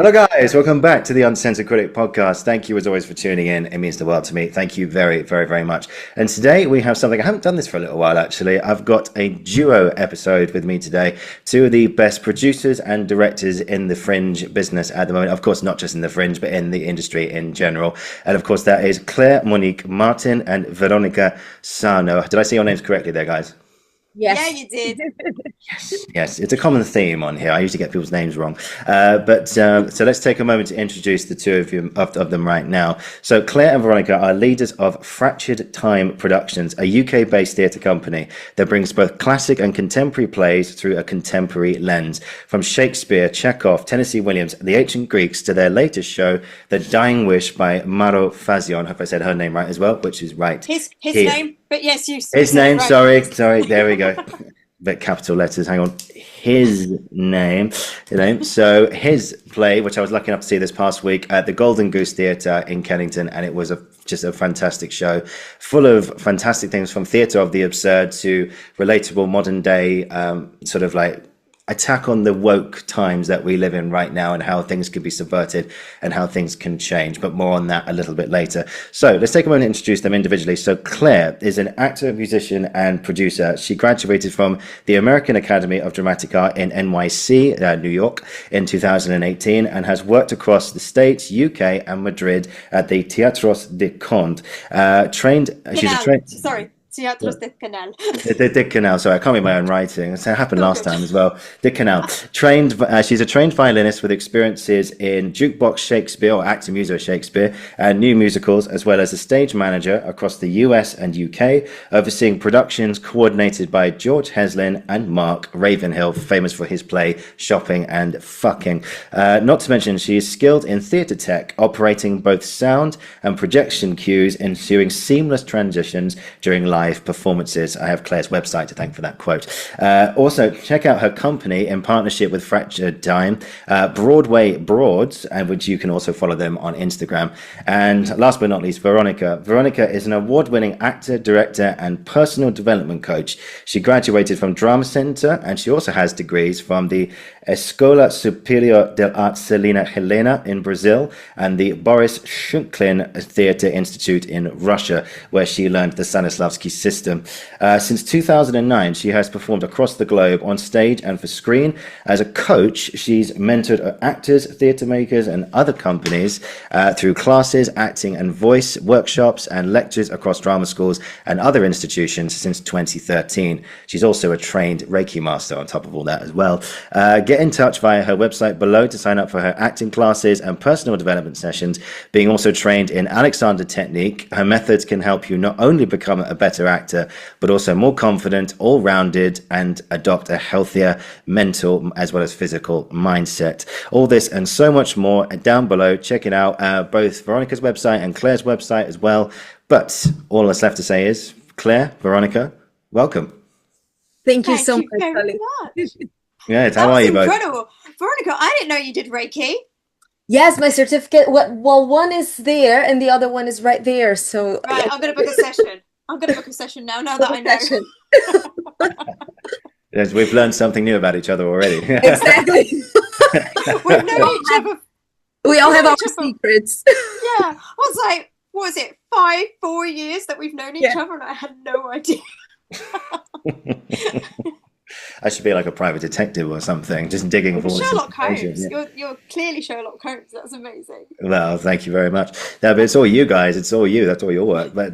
Hello, guys. Welcome back to the Uncensored Critic podcast. Thank you, as always, for tuning in. It means the world to me. Thank you very, very, very much. And today we have something. I haven't done this for a little while, actually. I've got a duo episode with me today. Two of the best producers and directors in the fringe business at the moment. Of course, not just in the fringe, but in the industry in general. And of course, that is Claire-Monique Martin and Verônica Sarno. Did I say your names correctly there, guys? Yeah, Yes. you did. Yes, it's a common theme on here. I usually get people's names wrong. So let's take a moment to introduce the two of them right now. So Claire and Veronica are leaders of Fractured Time Productions, a UK-based theatre company that brings both classic and contemporary plays through a contemporary lens. From Shakespeare, Chekhov, Tennessee Williams, the ancient Greeks, to their latest show, The Dying Wish by Mauro Fazion. I hope I said her name right as well, which is right. His here. name, but yes, you. His said it name, right. sorry, there we go. But capital letters, hang on. His name, So his play, which I was lucky enough to see this past week at the Golden Goose Theatre in Kennington, and it was just a fantastic show, full of fantastic things from theatre of the absurd to relatable modern day, sort of like attack on the woke times that we live in right now and how things could be subverted and how things can change, but more on that a little bit later. So let's take a moment to introduce them individually. So Claire is an actor, musician and producer. She graduated from the American Academy of Dramatic Art in NYC, New York in 2018 and has worked across the States, UK and Madrid at the Teatros de Canal. She's a trained... Sorry, Teatros de Canal. The Canal. Sorry, I can't read my own writing. It happened last time as well. The Canal. She's a trained violinist with experiences in jukebox Shakespeare or acting music Shakespeare and new musicals, as well as a stage manager across the US and UK, overseeing productions coordinated by George Heslin and Mark Ravenhill, famous for his play Shopping and Fucking. Not to mention, she is skilled in theatre tech, operating both sound and projection cues, ensuring seamless transitions during live performances. I have Claire's website to thank for that quote. Also, check out her company in partnership with Fractured Time, Broadway Broads, and which you can also follow them on Instagram. And last but not least, Veronica. Veronica is an award-winning actor, director, and personal development coach. She graduated from Drama Center, and she also has degrees from the Escola Superior de Arte Célina Helena in Brazil and the Boris Shchukin Theatre Institute in Russia, where she learned the Stanislavsky system. Since 2009, she has performed across the globe on stage and for screen. As a coach, she's mentored actors, theatre makers, and other companies through classes, acting and voice workshops, and lectures across drama schools and other institutions since 2013. She's also a trained Reiki master on top of all that as well. Get in touch via her website below to sign up for her acting classes and personal development sessions. Being also trained in Alexander technique, her methods can help you not only become a better actor, but also more confident, all-rounded, and adopt a healthier mental as well as physical mindset. All this and so much more down below. Check it out, both Veronica's website and Claire's website as well. But all that's left to say is, Claire, Veronica, welcome. Thank you Thank so you much, very Sally. much. Yeah, That how are was you both? incredible. Veronica, I didn't know you did Reiki. Yes, my certificate. Well, one is there and the other one is right there. So Right, I'm going to book a session. I'm going to book a session now that I know. session. Yes, we've learned something new about each other already. Exactly. We've known each other. We all have our each other. secrets. Yeah. I was like, what was it, 4 years that we've known each Yeah. other and I had no idea. I should be like a private detective or something, just digging for all this Sherlock information. Holmes. Yeah. You're clearly Sherlock Holmes. That's amazing. Well, thank you very much. No, but it's all you guys. It's all you. That's all your work. But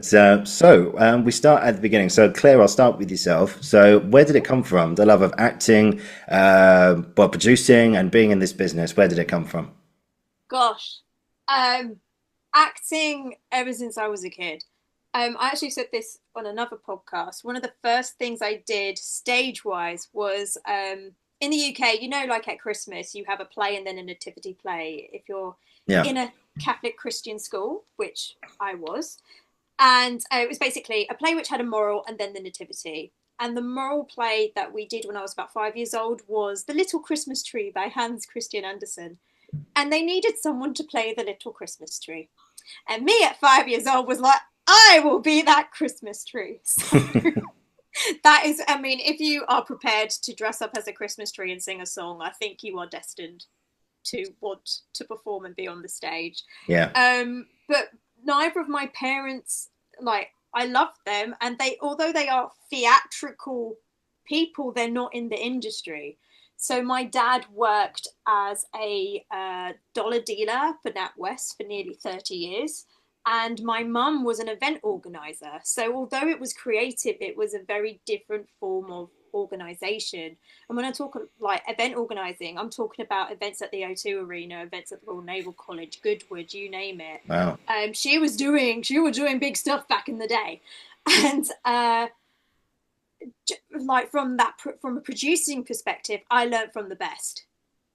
we start at the beginning. So Claire, I'll start with yourself. So where did it come from? The love of acting, producing and being in this business. Where did it come from? Gosh. Acting ever since I was a kid. I actually said this on another podcast. One of the first things I did stage-wise was in the UK, like at Christmas, you have a play and then a nativity play if you're in a Catholic Christian school, which I was. And it was basically a play which had a moral and then the nativity. And the moral play that we did when I was about 5 years old was The Little Christmas Tree by Hans Christian Andersen. And they needed someone to play the little Christmas tree. And me at 5 years old was like, I will be that Christmas tree. So that is, if you are prepared to dress up as a Christmas tree and sing a song, I think you are destined. to want to perform and be on the stage. Yeah. But neither of my parents, like, I love them, and although they are theatrical people, they're not in the industry. So my dad worked as a dollar dealer for NatWest for nearly 30 years. And my mum was an event organizer. So although it was creative, it was a very different form of organization. And when I talk like event organizing, I'm talking about events at the O2 Arena, events at the Royal Naval College, Goodwood, you name it. Wow. She was doing big stuff back in the day. And like from a producing perspective, I learned from the best,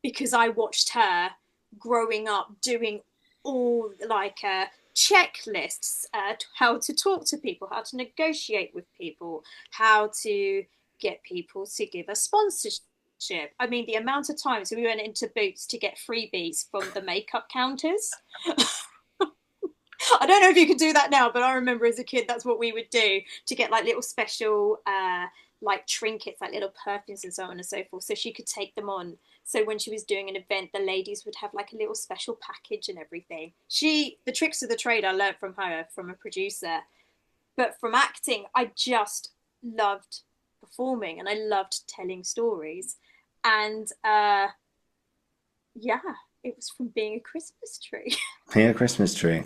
because I watched her growing up doing all like checklists, how to talk to people, how to negotiate with people, how to get people to give a sponsorship. I mean, the amount of times we went into Boots to get freebies from the makeup counters. I don't know if you can do that now, but I remember as a kid, that's what we would do to get like little special like trinkets, like little perfumes and so on and so forth, so she could take them on. So when she was doing an event, the ladies would have like a little special package and everything. The tricks of the trade I learned from her, from a producer. But from acting, I just loved performing and I loved telling stories. And yeah, it was from being a Christmas tree. Yeah, Christmas tree.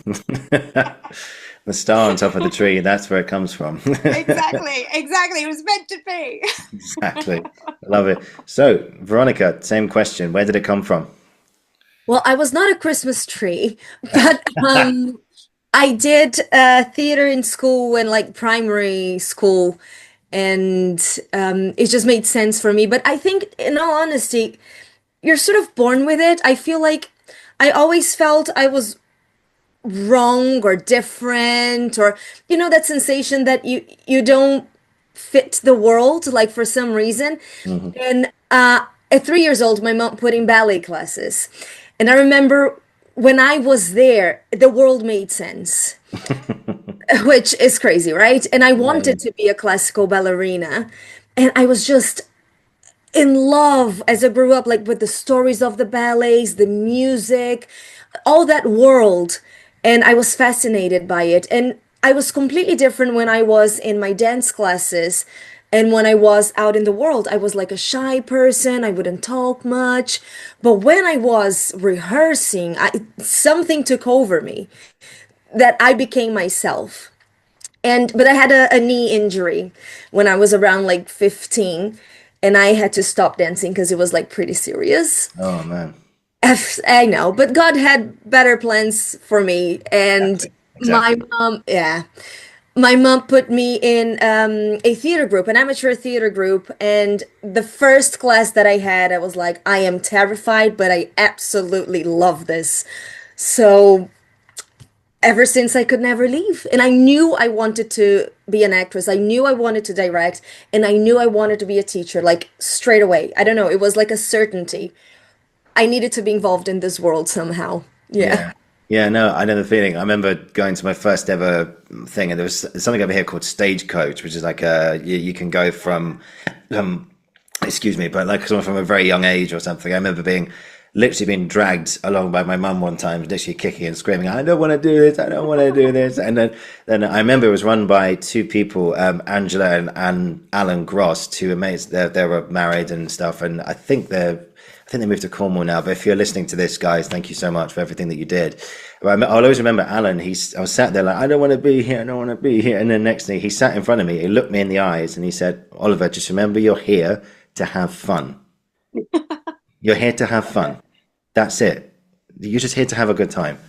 The star on top of the tree, that's where it comes from. Exactly. It was meant to be. Exactly. I love it. So, Veronica, same question. Where did it come from? Well, I was not a Christmas tree, but I did theater in school and like primary school, and it just made sense for me. But I think, in all honesty, you're sort of born with it. I feel like I always felt I was wrong or different, or that sensation that you don't fit the world, like for some reason. Mm-hmm. And at 3 years old, my mom put in ballet classes, and I remember when I was there, the world made sense. Which is crazy, right? And I wanted to be a classical ballerina, and I was just in love as I grew up, like with the stories of the ballets, the music, all that world. And I was fascinated by it. And I was completely different when I was in my dance classes. And when I was out in the world, I was like a shy person. I wouldn't talk much. But when I was rehearsing, something took over me, that I became myself. But I had a knee injury when I was around like 15, and I had to stop dancing because it was like pretty serious. Oh, man. I know, but God had better plans for me. And Exactly. my mom put me in a theater group, an amateur theater group. And the first class that I had, I was like, I am terrified, but I absolutely love this. So ever since, I could never leave. And I knew I wanted to be an actress. I knew I wanted to direct, and I knew I wanted to be a teacher, like straight away. I don't know. It was like a certainty. I needed to be involved in this world somehow. Yeah. Yeah. Yeah, no, I know the feeling. I remember going to my first ever thing, and there was something over here called Stagecoach, which is like you can go from, excuse me, but like someone from a very young age or something. I remember literally being dragged along by my mum one time, literally kicking and screaming, I don't want to do this, I don't want to do this. And then I remember it was run by two people, Angela and Alan Gross, two mates. They were married and stuff, and I think they moved to Cornwall now. But if you're listening to this, guys, thank you so much for everything that you did. But I'll always remember Alan. I was sat there like, I don't want to be here, I don't want to be here. And then next thing, he sat in front of me, he looked me in the eyes, and he said, Oliver, just remember, you're here to have fun. You're here to have fun. That's it. You're just here to have a good time.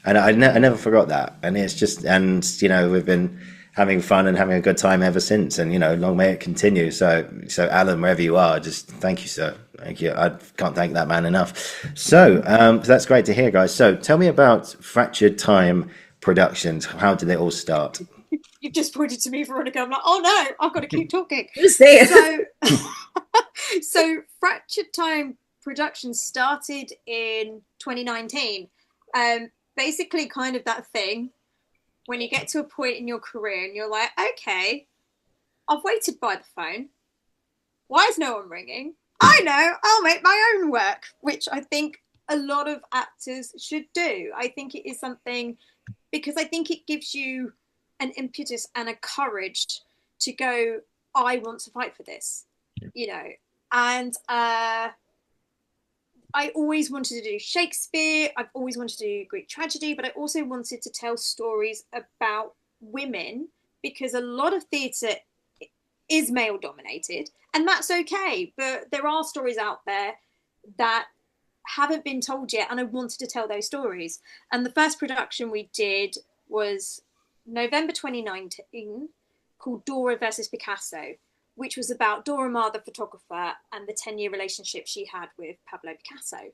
And I never forgot that. And it's just, we've been having fun and having a good time ever since. And, long may it continue. So Alan, wherever you are, just thank you, sir. Thank you. I can't thank that man enough. So that's great to hear, guys. So tell me about Fractured Time Productions. How did they all start? You've just pointed to me, Veronica. I'm like, oh no, I've got to keep talking. Just say it. So Fractured Time Productions started in 2019. Basically kind of that thing when you get to a point in your career and you're like, okay, I've waited by the phone. Why is no one ringing? I know, I'll make my own work, which I think a lot of actors should do. I think it is something, because I think it gives you an impetus and a courage to go, I want to fight for this, and I always wanted to do Shakespeare. I've always wanted to do Greek tragedy, but I also wanted to tell stories about women, because a lot of theatre is male dominated, and that's okay. But there are stories out there that haven't been told yet, and I wanted to tell those stories. And the first production we did was November 2019, called Dora versus Picasso, which was about Dora Maar, the photographer, and the 10-year relationship she had with Pablo Picasso.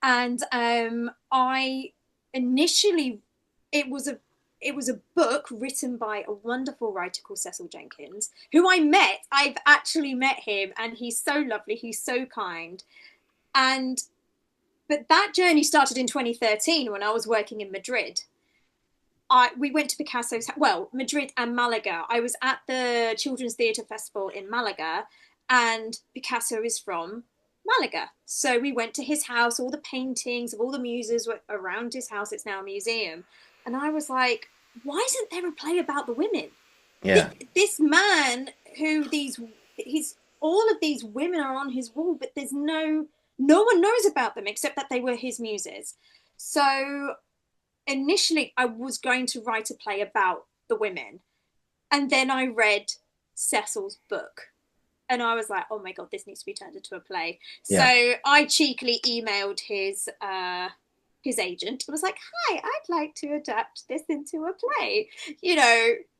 And I initially, it was a book written by a wonderful writer called Cecil Jenkins, who I met. I've actually met him, and he's so lovely. He's so kind. But that journey started in 2013 when I was working in Madrid. We went to Picasso's, Madrid and Malaga. I was at the Children's Theatre Festival in Malaga, and Picasso is from Malaga. So we went to his house. All the paintings of all the muses were around his house. It's now a museum. And I was like, why isn't there a play about the women? Yeah. This man all of these women are on his wall, but there's no one knows about them except that they were his muses. So initially I was going to write a play about the women, and then I read Cecil's book and I was like, oh my god, this needs to be turned into a play. Yeah. So I cheekily emailed his agent and was like, hi, I'd like to adapt this into a play,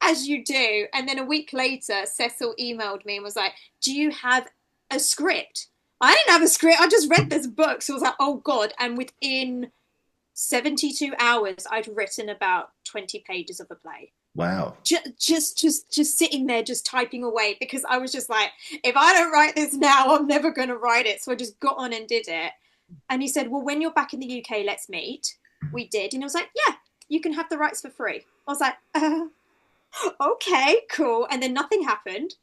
as you do. And then a week later Cecil emailed me and was like, do you have a script? I didn't have a script, I just read this book. So I was like, oh god. And within 72 hours I'd written about 20 pages of a play. Wow. Just sitting there, just typing away, because I was just like, if I don't write this now, I'm never going to write it. So I just got on and did it. And he said, well, when you're back in the UK, let's meet. We did. And I was like, yeah, you can have the rights for free. I was like, okay, cool. And then nothing happened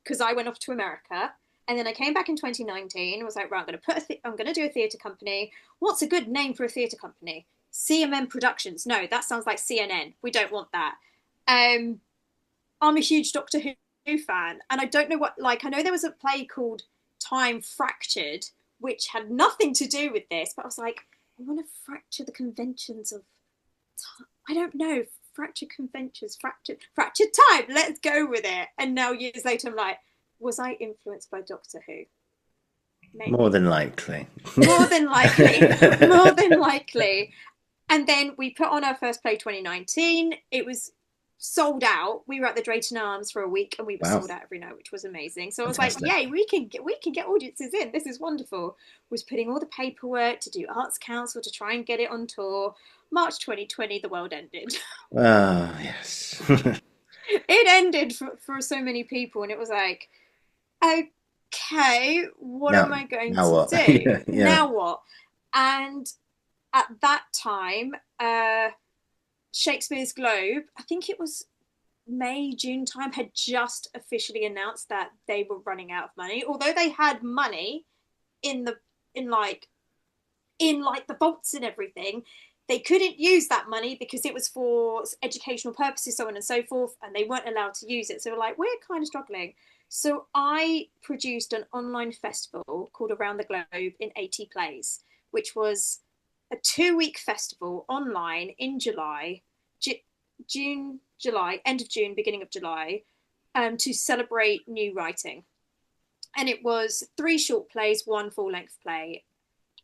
because I went off to America. And then I came back in 2019 and was like, right, I'm going to do a theatre company. What's a good name for a theatre company? CMM Productions. No, that sounds like CNN. We don't want that. I'm a huge Doctor Who fan. And I don't know I know there was a play called Time Fractured, which had nothing to do with this. But I was like, I want to fracture the conventions of time. I don't know. Fractured conventions, fractured time. Let's go with it. And now years later, I'm like, was I influenced by Doctor Who? Maybe. More than likely. More than likely. More than likely. And then we put on our first play 2019. It was sold out. We were at the Drayton Arms for a week and we were sold out every night, which was amazing. So I was like, yay, we can get audiences in. This is wonderful. Was putting all the paperwork to do Arts Council to try and get it on tour. March 2020, the world ended. Oh, yes. It ended for so many people, and it was like, okay, what am I going to do? Yeah. Now what? And at that time, Shakespeare's Globe, I think it was May, June time, had just officially announced that they were running out of money. Although they had money in the vaults and everything, they couldn't use that money because it was for educational purposes, so on and so forth, and they weren't allowed to use it. So we're kind of struggling. So I produced an online festival called Around the Globe in 80 Plays, which was a 2-week festival online in July, end of June, beginning of July, to celebrate new writing. And it was 3 short plays, 1 full-length play.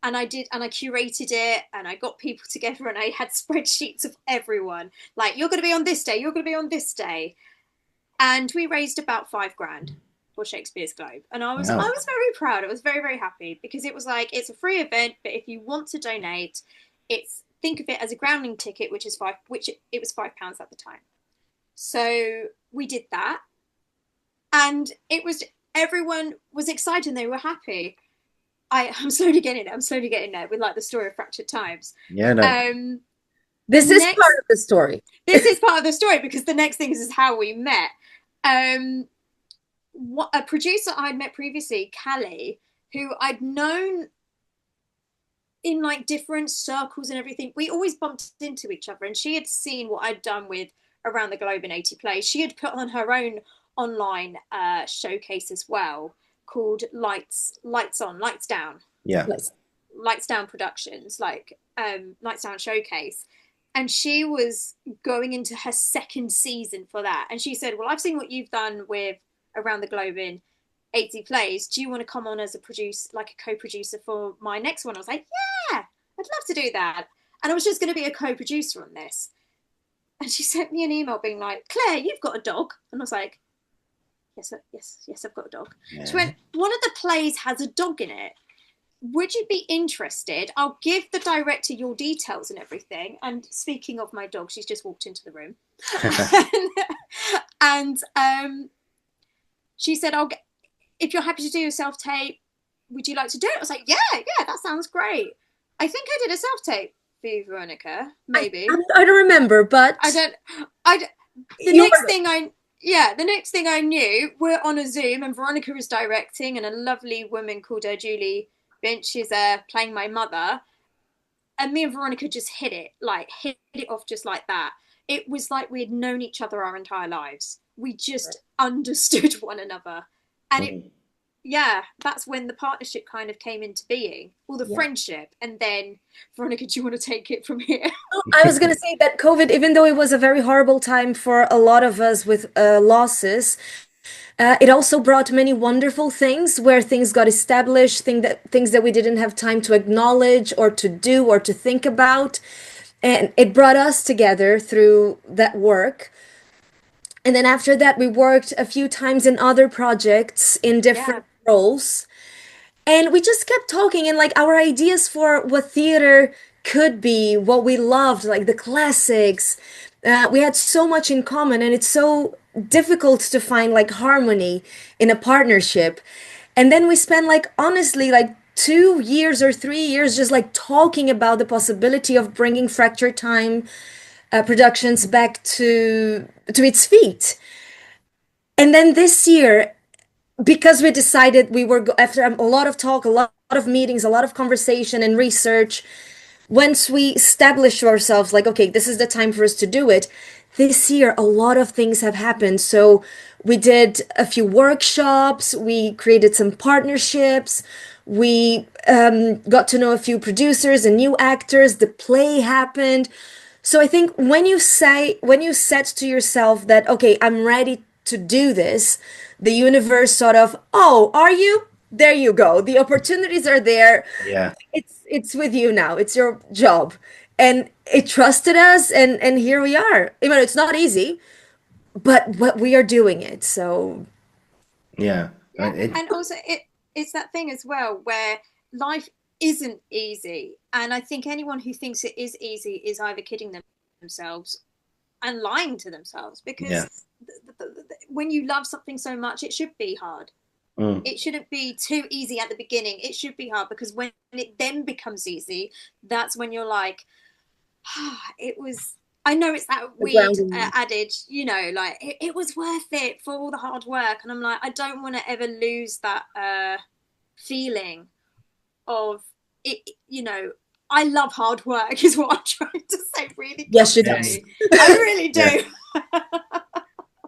And I curated it, and I got people together, and I had spreadsheets of everyone. Like, you're going to be on this day, you're going to be on this day. And we raised about $5,000 for Shakespeare's Globe. And I was very proud. I was very, very happy, because it was like, it's a free event, but if you want to donate, think of it as a grounding ticket, which was £5 at the time. So we did that, and everyone was excited and they were happy. I'm slowly getting there with the story of Fractured Times. Yeah, no. This is part of the story. This is part of the story, because the next thing is how we met. A producer I'd met previously, Callie, who I'd known. in like different circles and everything. We always bumped into each other, and she had seen what I'd done with Around the Globe in 80 Plays. She had put on her own online showcase as well, called Lights On, Lights Down. Yeah. Lights Down Productions, like Lights Down Showcase. And she was going into her second season for that. And she said, well, I've seen what you've done with Around the Globe in 80 Plays. Do you want to come on as a co-producer for my next one? I was like, yeah, I'd love to do that. And I was just going to be a co-producer on this. And she sent me an email being like, Claire, you've got a dog. And I was like, yes, I've got a dog. Yeah. She went, one of the plays has a dog in it. Would you be interested? I'll give the director your details and everything. And speaking of my dog, she's just walked into the room. and she said, if you're happy to do a self-tape, would you like to do it? I was like, yeah, that sounds great. I think I did a self-tape for you, Veronica, maybe. I don't remember, but the next thing I knew, we're on a Zoom and Veronica is directing, and a lovely woman called Julie Binch is playing my mother, and me and Veronica just hit it off just like that. It was like we had known each other our entire lives. We just understood one another, and that's when the partnership kind of came into being, or the friendship. And then, Veronica, do you want to take it from here? I was going to say that COVID, even though it was a very horrible time for a lot of us with losses, it also brought many wonderful things where things got established, things that we didn't have time to acknowledge or to do or to think about. And it brought us together through that work. And then after that, we worked a few times in other projects in different roles. And we just kept talking, and like our ideas for what theater could be, what we loved, like the classics. We had so much in common, and it's so difficult to find like harmony in a partnership. And then we spent like honestly like 2 years or 3 years just like talking about the possibility of bringing Fracture Time Productions back to its feet. And then this year, because we decided we were after a lot of talk, a lot of meetings, a lot of conversation and research, once we established ourselves like, okay, this is the time for us to do it. This year, a lot of things have happened. So we did a few workshops, we created some partnerships, we got to know a few producers and new actors, the play happened. So I think when you set to yourself that, okay, I'm ready to do this, the universe sort of, oh, are you? There you go. The opportunities are there. Yeah. It's with you now. It's your job. And it trusted us, and here we are. I mean, it's not easy, but we are doing it. So yeah. And also it's that thing as well where life isn't easy. And I think anyone who thinks it is easy is either kidding themselves and lying to themselves, because when you love something so much, it should be hard. It shouldn't be too easy at the beginning. It should be hard, because when it then becomes easy, that's when you're like, it was, I know it's that weird adage, you know, like it was worth it for all the hard work. And I'm like, I don't want to ever lose that feeling of it, you know. I love hard work is what I'm trying to say, really. Yes, you do. I really do.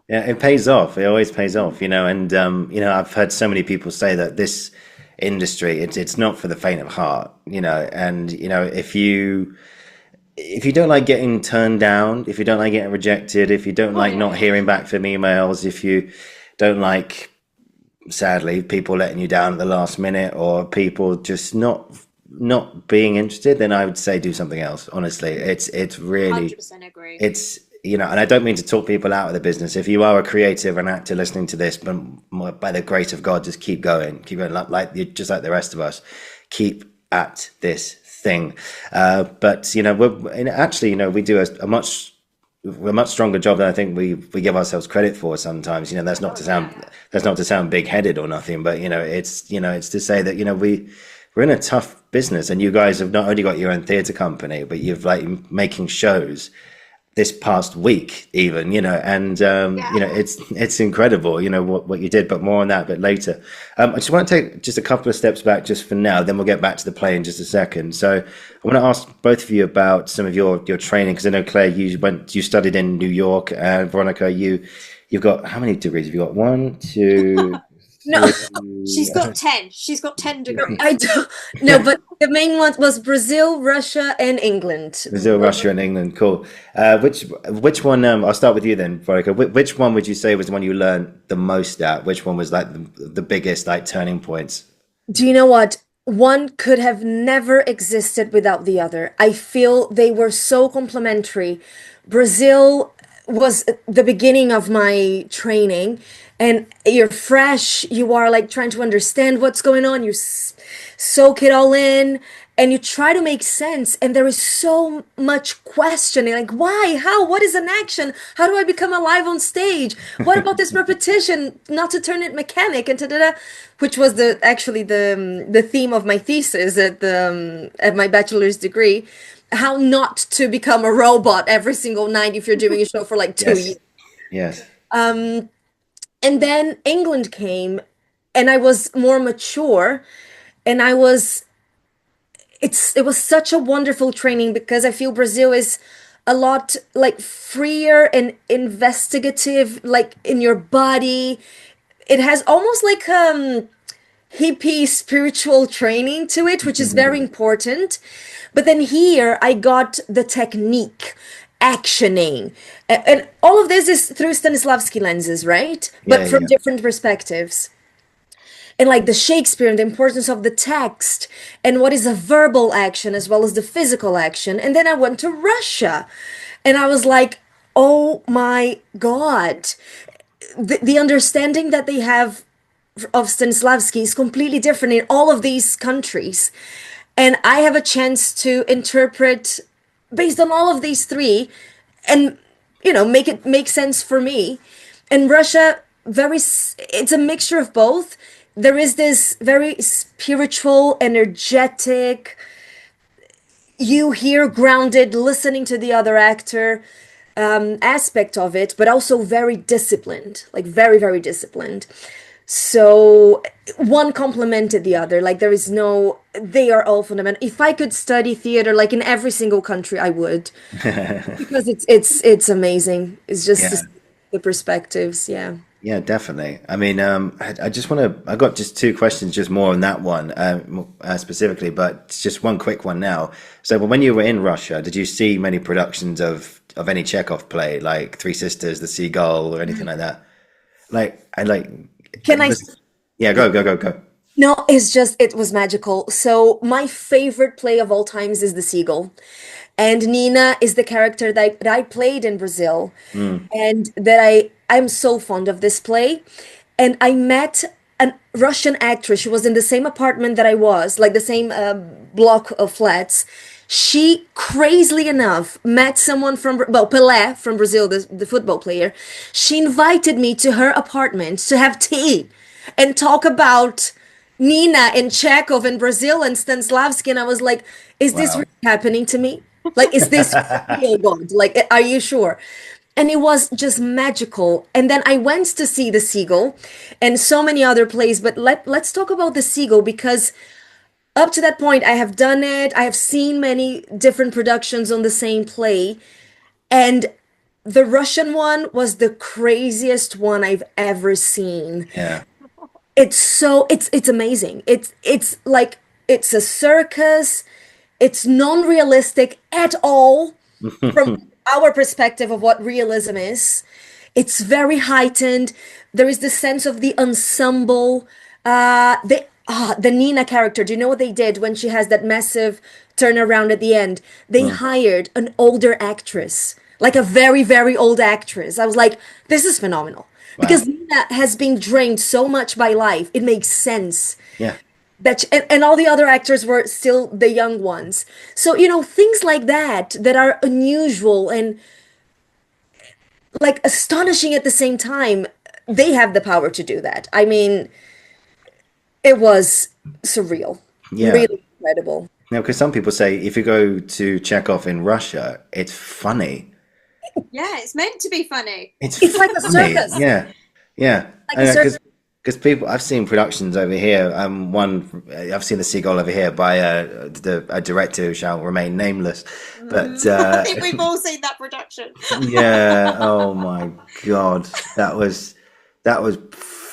Yeah, it pays off. It always pays off, you know. And you know, I've heard so many people say that this industry, it's not for the faint of heart, you know. And you know, if you don't like getting turned down, if you don't like getting rejected, if you don't like not hearing back from emails, if you don't like, sadly, people letting you down at the last minute, or people just not being interested, then I would say do something else. Honestly, it's really 100% agree. It's, you know, and I don't mean to talk people out of the business. If you are a creative, an actor listening to this, but by the grace of God, just keep going, like you're just like the rest of us, keep at this thing. But you know, actually, you know, we do a much stronger job than I think we give ourselves credit for sometimes. You know, that's not to sound big-headed or nothing, but you know, it's to say that, you know, we're in a tough business, and you guys have not only got your own theatre company, but you've like making shows this past week even, and it's incredible, what you did, but more on that a bit later. I just want to take just a couple of steps back just for now, then we'll get back to the play in just a second. So I want to ask both of you about some of your training, because I know, Claire, you studied in New York, and Veronica, you've got, how many degrees have you got? 1, 2, No, she's got 10. She's got 10 degrees. I don't no, but the main one was Brazil, Russia, and England. Brazil, Russia, and England. Cool. Which one? I'll start with you then, Veronica. Which one would you say was the one you learned the most at? Which one was like the biggest like turning points? Do you know what? One could have never existed without the other. I feel they were so complementary. Brazil was the beginning of my training, and you're fresh, you are like trying to understand what's going on, you soak it all in, and you try to make sense, and there is so much questioning, like why, how, what is an action, how do I become alive on stage, what about this repetition, not to turn it mechanic, and da-da-da, which was actually the theme of my thesis at my bachelor's degree, how not to become a robot every single night if you're doing a show for like 2 years. Yes. And then England came, and I was more mature, and it was such a wonderful training, because I feel Brazil is a lot like freer and investigative, like in your body. It has almost like hippie spiritual training to it, which is very important. But then here I got the technique, actioning, and all of this is through Stanislavsky lenses, right? But from different perspectives. And like the Shakespeare and the importance of the text and what is a verbal action as well as the physical action. And then I went to Russia, and I was like, oh my God, the understanding that they have of Stanislavsky is completely different in all of these countries. And I have a chance to interpret based on all of these three, and make it make sense for me. And Russia, it's a mixture of both. There is this very spiritual, energetic, you hear grounded, listening to the other actor aspect of it, but also very disciplined, like very, very disciplined. So one complemented the other. Like they are all fundamental. If I could study theater like in every single country, I would, because it's amazing. It's just the perspectives. Yeah. Yeah, definitely. I mean, I got just two questions, just more on that one specifically, but just one quick one now. So when you were in Russia, did you see many productions of any Chekhov play, like Three Sisters, The Seagull, or anything like that? Can I? Yeah, go. No, it was magical. So my favorite play of all times is The Seagull. And Nina is the character that I played in Brazil. And that I'm so fond of this play. And I met a Russian actress. She was in the same apartment that I was, like the same block of flats. She, crazily enough, met someone from, Pelé from Brazil, the football player. She invited me to her apartment to have tea and talk about Nina and Chekhov and Brazil and Stanislavsky. And I was like, is this really happening to me? Like, is this real, God? Like, are you sure? And it was just magical. And then I went to see The Seagull and so many other plays. But let's talk about The Seagull, because up to that point, I have done it. I have seen many different productions on the same play. And the Russian one was the craziest one I've ever seen. Yeah. It's amazing. It's like, it's a circus. It's non-realistic at all from our perspective of what realism is. It's very heightened. There is the sense of the ensemble. The Nina character, do you know what they did when she has that massive turnaround at the end? They hired an older actress, like a very, very old actress. I was like, this is phenomenal. Wow. Because Nina has been drained so much by life. It makes sense. Yeah. And all the other actors were still the young ones. So, things like that are unusual and like astonishing at the same time. They have the power to do that. I mean, it was surreal. Yeah. Really incredible. Now, because some people say if you go to Chekhov in Russia, it's funny. Yeah, it's meant to be funny. It's like a funny. circus. Yeah, yeah. Like a circus. Because people, I've seen productions over here. I've seen The Seagull over here by a director who shall remain nameless. But I think we've all seen that production. yeah, oh my God, that was that was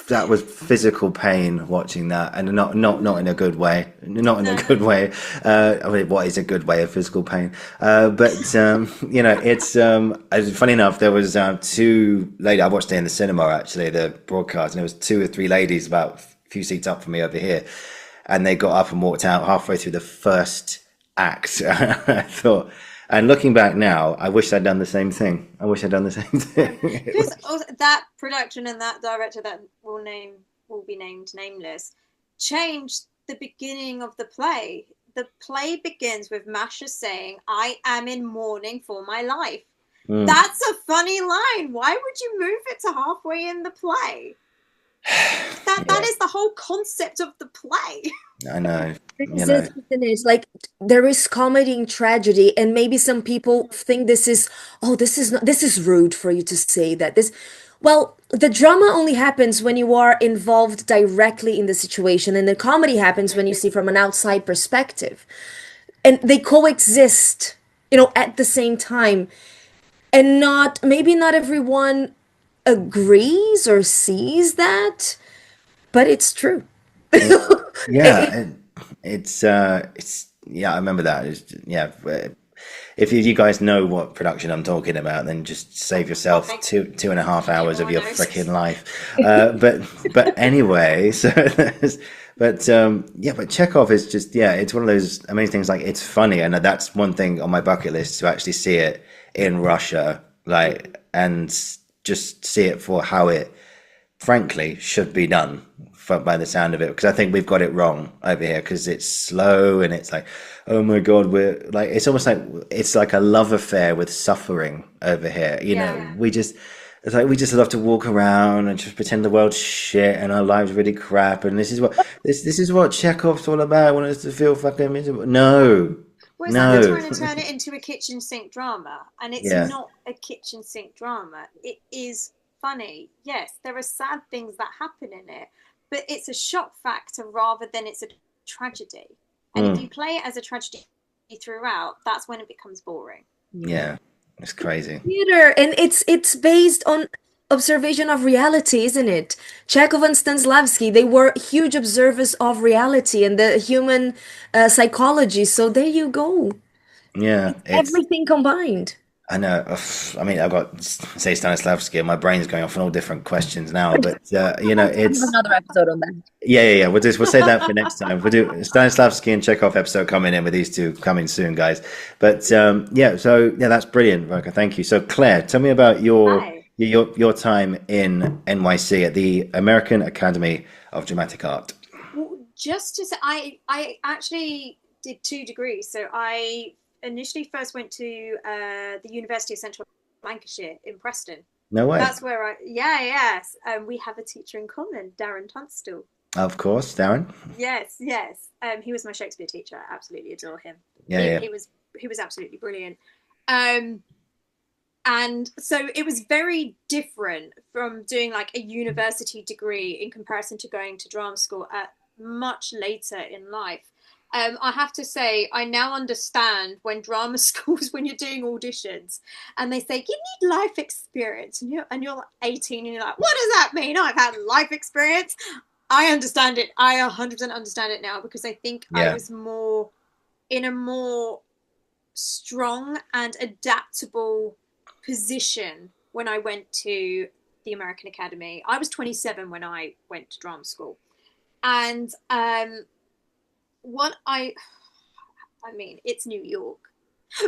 that was physical pain watching that, and not in a good way, not in a No. good way. I mean, what is a good way of physical pain? But it's funny enough. There was two ladies. I watched it in the cinema actually, the broadcast, and there was two or three ladies about a few seats up from me over here, and they got up and walked out halfway through the first act. I thought. And looking back now, I wish I'd done the same thing. I wish I'd done the same thing. It Because was, also that production and that director that will be named nameless changed the beginning of the play. The play begins with Masha saying, "I am in mourning for my life." mm, That's a funny line. Why would you move it to halfway in the play? That yeah, is the whole concept of the play. I know. You This know, is, isn't it? Like there is comedy in tragedy, and maybe some people think this is, oh, this is not, this is rude for you to say that. Well, the drama only happens when you are involved directly in the situation, and the comedy happens when you see from an outside perspective, and they coexist, at the same time, and maybe not everyone agrees or sees that, but it's true. it, yeah, it's yeah. I remember that. Yeah, if you guys know what production I'm talking about, then just save yourself Thank two and a half hours of everyone your knows. freaking life. But anyway, yeah, but Chekhov is just yeah, it's one of those amazing things. Like it's funny, and that's one thing on my bucket list to actually see it in Russia, like and just see it for how it frankly should be done by the sound of it, because I think we've got it wrong over here because it's slow and it's like, oh my God, we're like, it's almost like it's like a love affair with suffering over here. Yeah. It's like we just love to walk around and just pretend the world's shit and our lives really crap, and this is what Chekhov's all about. I want us to feel fucking miserable. No, Well, it's like they're no, trying to turn it into a kitchen sink drama, and it's yeah, not a kitchen sink drama. It is funny. Yes, there are sad things that happen in it, but it's a shock factor rather than it's a tragedy. And if mm, you play it as a tragedy throughout, that's when it becomes boring. yeah, it's crazy. Theater, and it's based on observation of reality, isn't it? Chekhov and Stanislavsky, they were huge observers of reality and the human psychology. So there you go. Yeah, It's it's everything combined. I know. I mean, I've got say Stanislavski, and my brain's going off on all different questions now. But We have it's another episode on that. yeah. We'll save that for next time. We'll do Stanislavski and Chekhov episode coming in with these two coming soon, guys. But yeah, so yeah, that's brilliant, Verka. Thank you. So Claire, tell me about Hi. your time in NYC at the American Academy of Dramatic Art. Well, just to say, I actually did 2 degrees. So I initially first went to the University of Central Lancashire in Preston. No way. That's where yes. We have a teacher in common, Darren Tunstall. Of course, Darren. Yes, yes. He was my Shakespeare teacher. I absolutely adore him. Yeah, He, yeah. he was absolutely brilliant. Um, and so it was very different from doing like a university degree in comparison to going to drama school at much later in life. I have to say, I now understand when drama schools, when you're doing auditions, and they say you need life experience, and you're like 18, and you're like, what does that mean? I've had life experience. I understand it. I 100% understand it now because I think I Yeah. was more in a more strong and adaptable position when I went to the American Academy. I was 27 when I went to drama school, and what I mean, it's New York.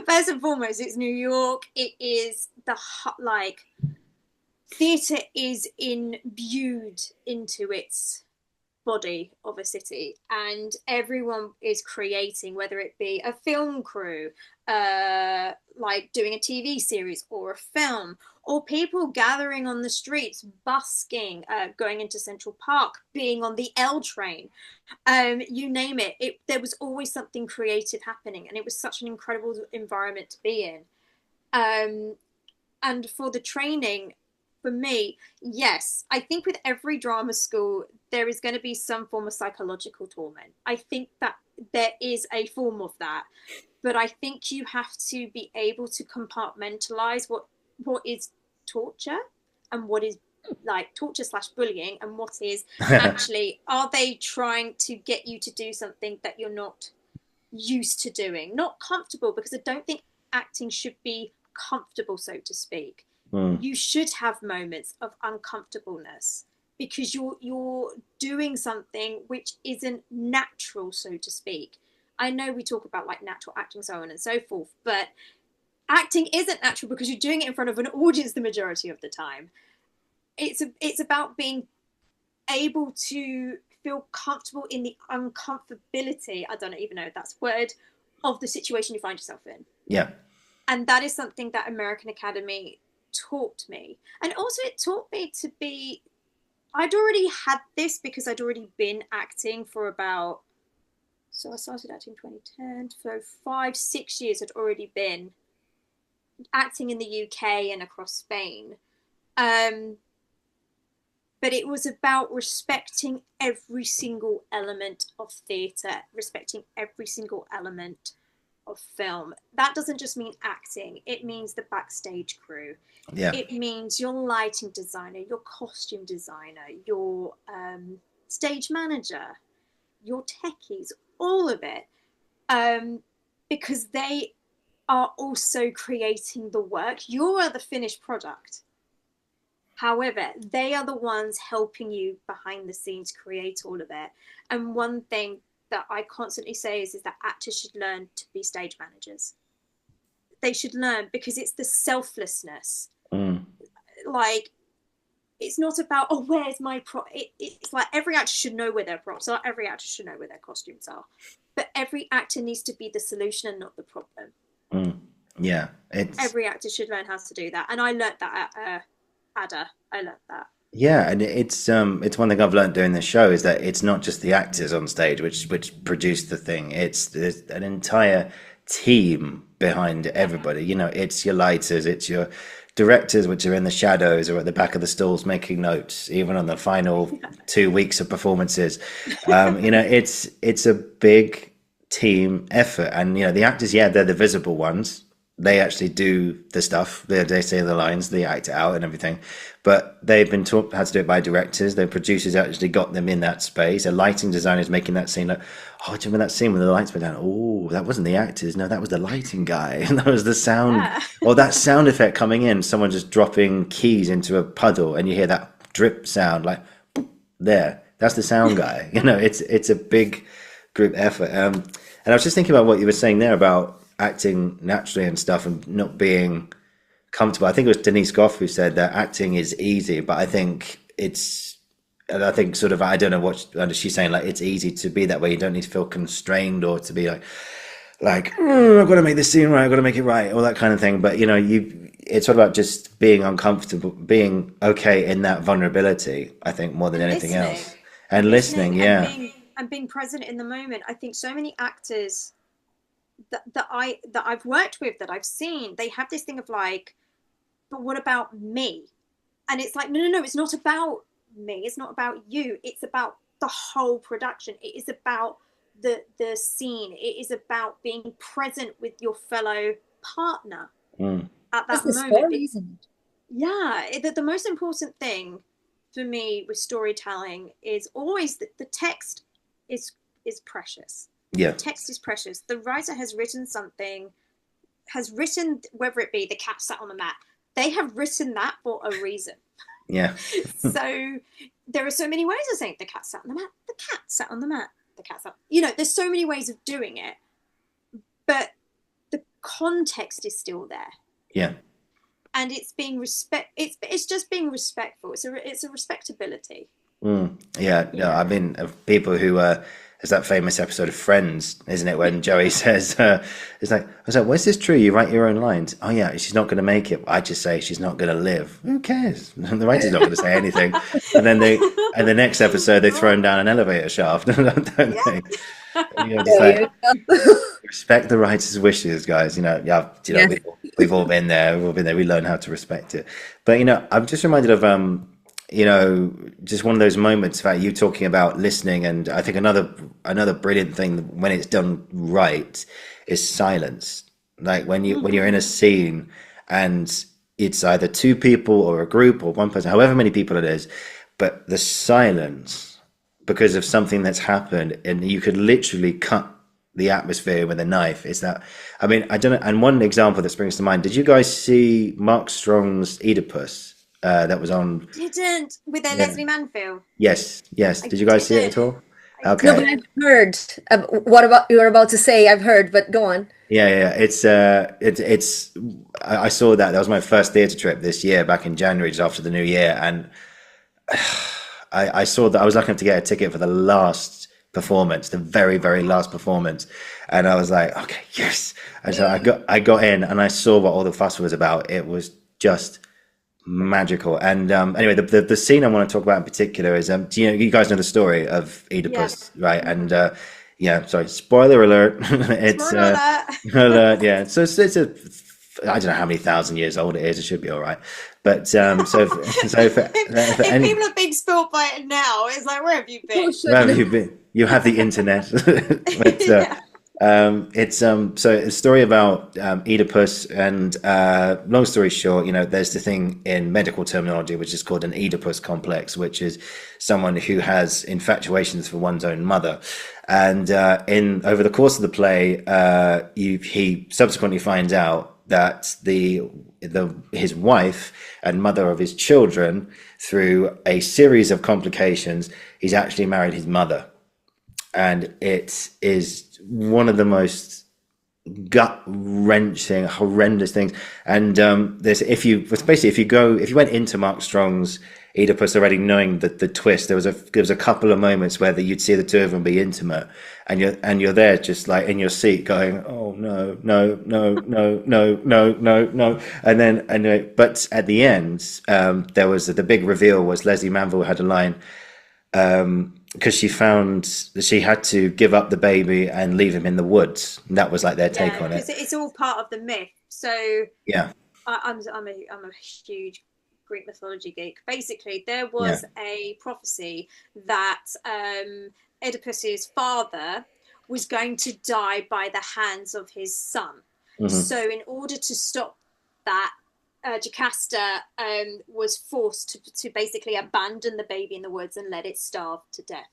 First and foremost, it's New York. It is like theatre is imbued into its body of a city, and everyone is creating, whether it be a film crew, like doing a TV series or a film, or people gathering on the streets, busking, going into Central Park, being on the L train, you name it. There was always something creative happening, and it was such an incredible environment to be in. And for the training, for me, yes, I think with every drama school, there is going to be some form of psychological torment. I think that there is a form of that. But I think you have to be able to compartmentalize what is torture and what is like torture / bullying, and what is actually, are they trying to get you to do something that you're not used to doing, not comfortable, because I don't think acting should be comfortable, so to speak. You should have moments of uncomfortableness because you're doing something which isn't natural, so to speak. I know we talk about like natural acting, so on and so forth, but acting isn't natural because you're doing it in front of an audience the majority of the time. It's about being able to feel comfortable in the uncomfortability, I don't even know if that's a word, of the situation you find yourself in. Yeah. And that is something that American Academy taught me. And also it taught me to be, I'd already had this because I'd already been acting for about, so I started acting in 2010, so 5-6 years I'd already been acting in the UK and across Spain. But it was about respecting every single element of theatre, respecting every single element of film. That doesn't just mean acting. It means the backstage crew. Yeah. It means your lighting designer, your costume designer, your stage manager, your techies, all of it. Because they are also creating the work. You are the finished product. However, they are the ones helping you behind the scenes create all of it. And one thing that I constantly say is that actors should learn to be stage managers. They should learn, because it's the selflessness. Like, it's not about, oh, where's my prop? It's like every actor should know where their props are. Every actor should know where their costumes are. But every actor needs to be the solution and not the problem. Yeah. Every actor should learn how to do that. And I learned that at Ada. I learned that. Yeah, and it's one thing I've learned doing this show is that it's not just the actors on stage which produce the thing. There's an entire team behind everybody. You know, it's your lighters, it's your directors, which are in the shadows or at the back of the stalls making notes, even on the final 2 weeks of performances. You know, it's a big team effort, and you know the actors, yeah, they're the visible ones. They actually do the stuff. They say the lines, they act it out and everything. But they've been taught how to do it by directors. Their producers actually got them in that space. A lighting designer is making that scene like, oh, do you remember that scene when the lights went down? Oh, that wasn't the actors. No, that was the lighting guy. And that was the sound. Yeah. Or that sound effect coming in, someone just dropping keys into a puddle and you hear that drip sound like, boop, there. That's the sound guy. You know, it's a big group effort. And I was just thinking about what you were saying there about acting naturally and stuff and not being comfortable. I think it was Denise Goff who said that acting is easy, but I think sort of, I don't know what she's saying, like it's easy to be that way. You don't need to feel constrained or to be like I've got to make this scene right, I've got to make it right, all that kind of thing. But you know, it's all about just being uncomfortable, being okay in that vulnerability, I think, more than anything else. And listening, yeah. And being present in the moment. I think so many actors that I've worked with, that I've seen, they have this thing of like, but what about me? And it's like, no, it's not about me. It's not about you. It's about the whole production. It is about the scene. It is about being present with your fellow partner at that moment. Story, isn't it? Yeah, the most important thing for me with storytelling is always that the text is precious. Yeah. The text is precious. The writer has written something, whether it be the cat sat on the mat, they have written that for a reason. Yeah. So there are so many ways of saying the cat sat on the mat, the cat sat on the mat, the cat sat. You know, there's so many ways of doing it, but the context is still there. Yeah. And it's being it's just being respectful. It's a respectability. Yeah. No, I mean, of people who there's that famous episode of Friends, isn't it, when Joey says, it's like, I was like, where's this true? You write your own lines. Oh yeah, she's not going to make it. I just say she's not going to live. Who cares? The writer's not going to say anything. And then the next episode, they've thrown down an elevator shaft, don't they? You know, Respect the writer's wishes, guys. Yeah, Yes. we've all been there. We've all been there. We learn how to respect it. But I'm just reminded of just one of those moments about you talking about listening, and I think another brilliant thing when it's done right is silence. Like when you're in a scene and it's either two people or a group or one person, however many people it is, but the silence because of something that's happened, and you could literally cut the atmosphere with a knife. Is that, I mean, I don't know. And one example that springs to mind, did you guys see Mark Strong's Oedipus that was on? Didn't with their Yeah. Leslie Manville. Yes. I Did you guys see it at didn't. all? I No, but Okay. I've didn't. heard. What about you were about to say? I've heard, but go on. Yeah. It's I saw that. That was my first theatre trip this year, back in January, just after the new year, and I saw that. I was lucky enough to get a ticket for the last performance, the very, very last performance, and I was like, okay, yes. And so I got in, and I saw what all the fuss was about. It was just magical. And anyway, the scene I want to talk about in particular is you guys know the story of Yeah. Oedipus, right? And yeah, sorry, spoiler alert. It's Spoiler alert. alert, yeah. So it's a I don't know how many thousand years old it is. It should be all right. But for If any, people have been spoiled by it now, it's like, where have you Oh, been? where have shouldn't. you been? You have the internet. But Yeah. it's so a story about Oedipus, and long story short, there's the thing in medical terminology which is called an Oedipus complex, which is someone who has infatuations for one's own mother. And in over the course of the play, he subsequently finds out that his wife and mother of his children, through a series of complications, he's actually married his mother, and it is one of the most gut wrenching, horrendous things. And there's if you went into Mark Strong's Oedipus already knowing the twist, there was a couple of moments where you'd see the two of them be intimate, and you're there just like in your seat going, oh no, no, no, no, no, no, no, no, and then but at the end, there was the big reveal was Leslie Manville had a line, because she found that she had to give up the baby and leave him in the woods. And that was like their take Yeah, on because it. it's all part of the myth. So Yeah, I'm a huge Greek mythology geek. Basically, there yeah, was a prophecy that Oedipus's father was going to die by the hands of his son. hmm, So, in order to stop that, Jocasta was forced to basically abandon the baby in the woods and let it starve to death.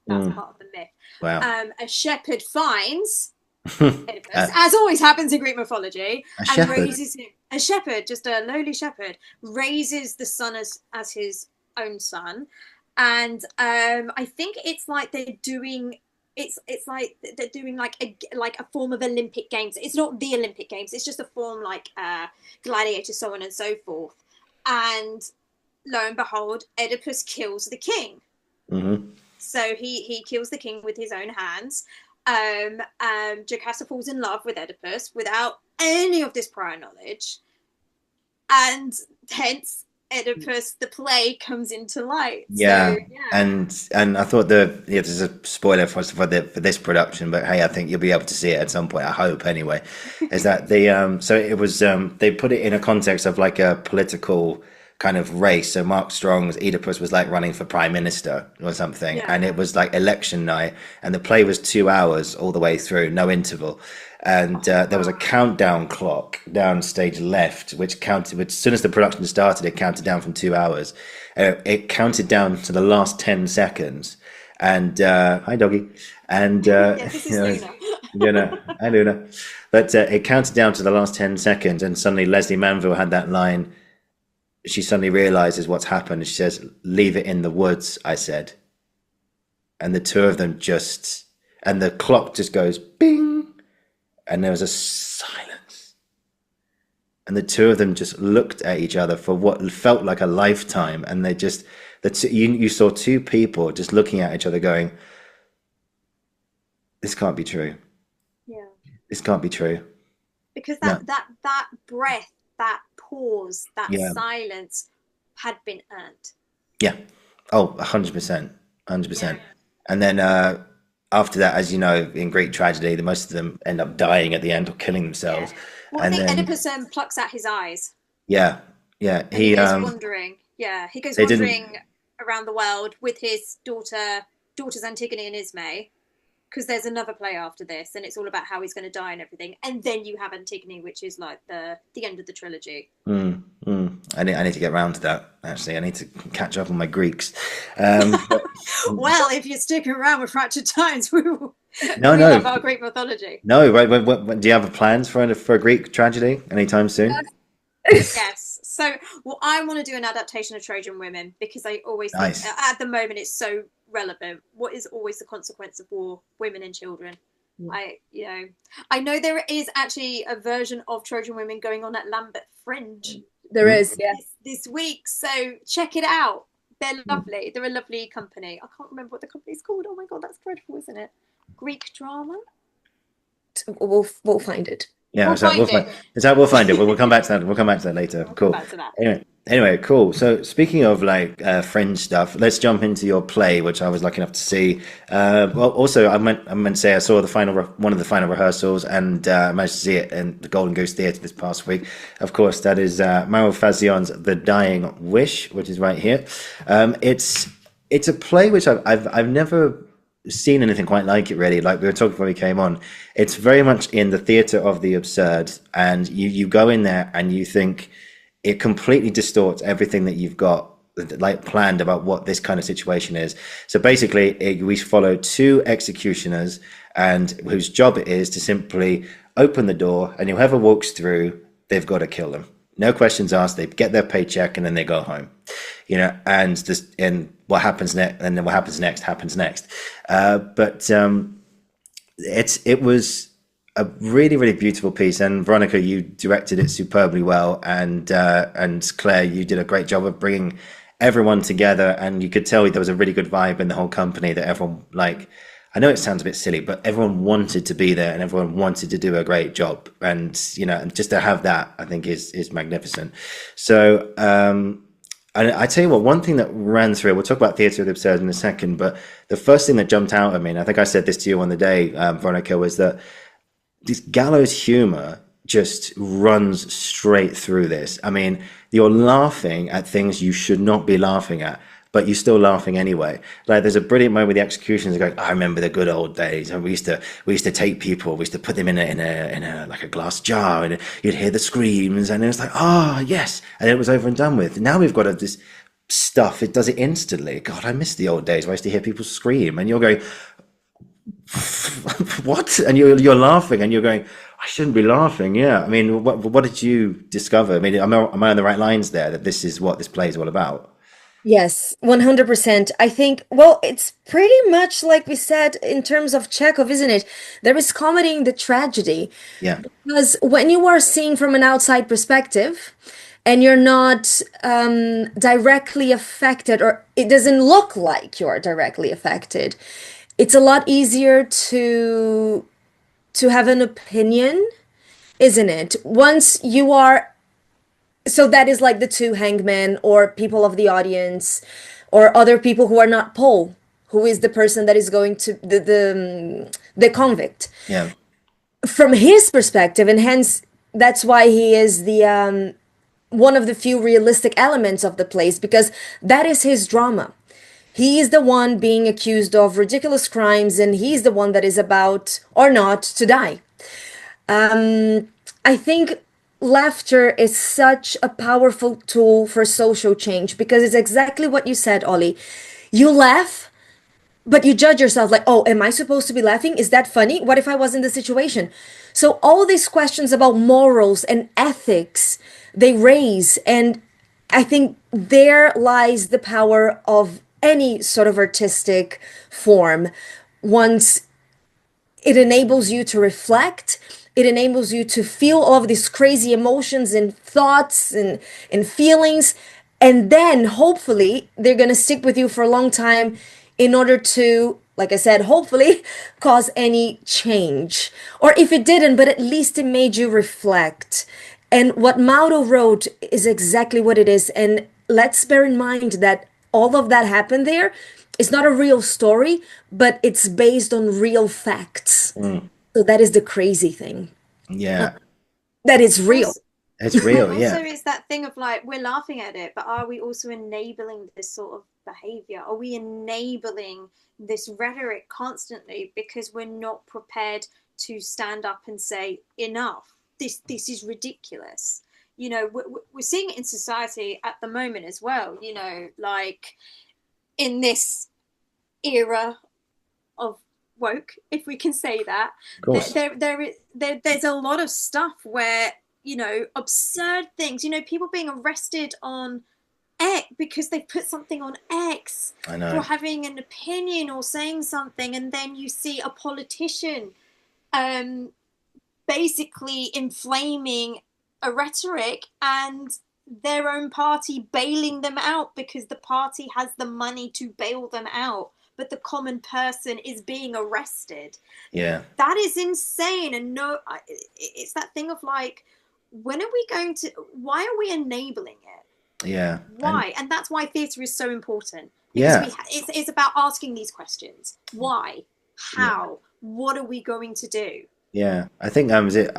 That's mm, part of the myth. wow. A shepherd finds Oedipus, a, as always happens in Greek mythology, a and shepherd. raises him. A shepherd, just a lowly shepherd, raises the son as his own son, and I think it's like they're doing. It's like they're doing like a form of Olympic Games. It's not the Olympic Games. It's just a form like gladiator, so on and so forth. And lo and behold, Oedipus kills the king. Hmm. So he kills the king with his own hands. Jocasta falls in love with Oedipus without any of this prior knowledge, and hence Oedipus, the play, comes into light. Yeah, So yeah, and I thought this is a spoiler for this production, but hey, I think you'll be able to see it at some point. I hope anyway. Is that so it was they put it in a context of like a political kind of race. So Mark Strong's Oedipus was like running for prime minister or something, yeah. and it was like election night, and the play was 2 hours all the way through, no interval. And there was a countdown clock down stage left, which counted. As soon as the production started, it counted down from 2 hours. It counted down to the last 10 seconds. And hi, doggy. And Yeah, this is Luna. Hi, Luna. But it counted down to the last 10 seconds, and suddenly Leslie Manville had that line. She suddenly realizes what's happened. And she says, "Leave it in the woods," I said. And the two of them and the clock just goes bing. And there was a silence. And the two of them just looked at each other for what felt like a lifetime. And you saw two people just looking at each other going, this can't be true. Yeah, This can't be true. because No. that breath, that pause, that Yeah. silence had been earned. Yeah. Oh, 100%. 100%. Yeah. And then after that, as you know, in Greek tragedy, the most of them end up dying at the end or killing Yeah. themselves. Well, I And think then, Oedipus plucks out his eyes yeah, yeah, and he goes wandering. Yeah, he goes they didn't. wandering around the world with his daughters Antigone and Ismay, because there's another play after this, and it's all about how he's going to die and everything. And then you have Antigone, which is like the end of the trilogy. I need to get around to that. Actually, I need to catch up on my Greeks. But Well, if you're sticking around with Fractured Times, we no, we love no, our Greek mythology. no. Right, do you have plans for a Greek tragedy anytime soon? Yes. So, well, I want to do an adaptation of Trojan Women because I always think Nice. at the moment it's so relevant. What is always the consequence of war? Women and children. I know there is actually a version of Trojan Women going on at Lambeth Fringe There is, yeah. this week. So check it out. They're lovely. They're a lovely company. I can't remember what the company's called. Oh my God, that's dreadful, isn't it? Greek drama? We'll find it. Yeah, We'll so find it. we'll find it. We'll come back to that. We'll come back to that later. Come Cool. back to that. Anyway, cool. So speaking of like fringe stuff, let's jump into your play, which I was lucky enough to see. Well, also I meant to say I saw one of the final rehearsals, and I managed to see it in the Golden Goose Theatre this past week. Of course, that is Mauro Fazion's The Dying Wish, which is right here. It's a play which I've never seen anything quite like it, really. Like we were talking before we came on, it's very much in the theatre of the absurd, and you go in there and you think it completely distorts everything that you've got like planned about what this kind of situation is. So basically, we follow two executioners, and whose job it is to simply open the door, and whoever walks through, they've got to kill them. No questions asked. They get their paycheck and then they go home. And what happens next, and then what happens next. But it was a really, really beautiful piece. And Veronica, you directed it superbly well, and Claire, you did a great job of bringing everyone together. And you could tell there was a really good vibe in the whole company, that everyone, like, I know it sounds a bit silly, but everyone wanted to be there and everyone wanted to do a great job. And just to have that, I think is magnificent. So I tell you what, one thing that ran through, we'll talk about Theatre of the Absurd in a second, but the first thing that jumped out at me, and I think I said this to you on the day, Veronica, was that this gallows humor just runs straight through this. I mean, you're laughing at things you should not be laughing at, but you're still laughing anyway. Like, there's a brilliant moment with the executions going, I remember the good old days, and we used to take people, we used to put them in a like a glass jar, and you'd hear the screams, and it was like, yes, and it was over and done with. Now we've got this stuff, it does it instantly. God, I miss the old days where I used to hear people scream, and you're going, what? And you're laughing, and you're going, I shouldn't be laughing. Yeah, I mean, what did you discover? I mean, am I on the right lines there, that this is what this play is all about? Yes, 100%. I think, well, it's pretty much like we said in terms of Chekhov, isn't it? There is comedy in the tragedy. Yeah. Because when you are seeing from an outside perspective and you're not directly affected, or it doesn't look like you're directly affected, it's a lot easier to have an opinion, isn't it? Once you are, so that is like the two hangmen or people of the audience or other people who are not Paul, who is the person that is going to the convict. Yeah. From his perspective, and hence that's why he is the one of the few realistic elements of the plays, because that is his drama. He is the one being accused of ridiculous crimes, and he's the one that is about or not to die. I think laughter is such a powerful tool for social change, because it's exactly what you said, Ollie. You laugh, but you judge yourself like, oh, am I supposed to be laughing? Is that funny? What if I was in the situation? So all these questions about morals and ethics, they raise. And I think there lies the power of any sort of artistic form. Once it enables you to reflect, it enables you to feel all of these crazy emotions and thoughts and feelings. And then hopefully they're going to stick with you for a long time in order to, like I said, hopefully cause any change. Or if it didn't, but at least it made you reflect. And what Mauro wrote is exactly what it is. And let's bear in mind that all of that happened there it's not a real story, but it's based on real facts. Mm. So that is the crazy thing. Uh, Yeah, that is real. Also, it's and real. also Yeah, it's that thing of like, we're laughing at it, but are we also enabling this sort of behavior? Are we enabling this rhetoric constantly because we're not prepared to stand up and say enough? This is ridiculous. You know, we're seeing it in society at the moment as well. You know, like in this era of woke, if we can say that, of course. there's a lot of stuff where, you know, absurd things, you know, people being arrested on X because they put something on X I for know. having an opinion or saying something, and then you see a politician um basically inflaming a rhetoric and their own party bailing them out because the party has the money to bail them out, but the common person is being arrested. Yeah, That is insane. And no, it's that thing of like, when are we going to, why are we enabling it? yeah, and Why? And that's why theatre is so important, because yeah, it's about asking these questions. Why? yeah, How? What are we going to do? yeah. I think was it.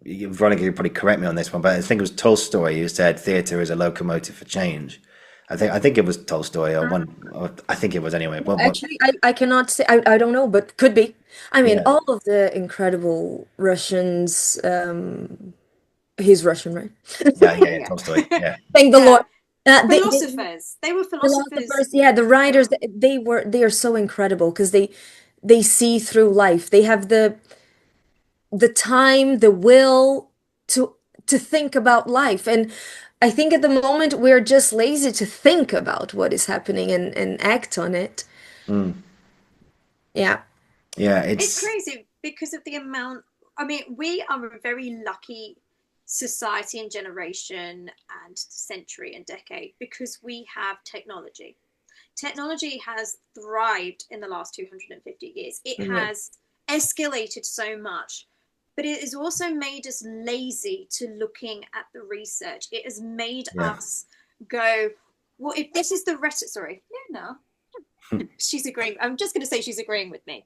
Veronica, you probably correct me on this one, but I think it was Tolstoy who said theatre is a locomotive for change. I think it was Tolstoy or one. Or I think it was anyway. Actually, I cannot say, I don't know, but could be. I mean, Yeah, all of the incredible Russians, he's Russian, right? yeah, yeah, yeah. Yeah. Tolstoy. Yeah, Thank the Lord. Yeah. They Philosophers. They were philosophers. philosophers, yeah, the Yeah. writers, they are so incredible because they see through life. They have the time, the will to think about life. And I think at the moment we're just lazy to think about what is happening and act on it. mm, Yeah. yeah. It's It's crazy because of the amount. I mean, we are a very lucky society and generation and century and decade because we have technology. Technology has thrived in the last 250 years. It Yeah. has escalated so much, but it has also made us lazy to looking at the research. It has made yeah, us go, well, if this is the rhetoric, sorry, yeah, no, she's agreeing. I'm just going to say she's agreeing with me.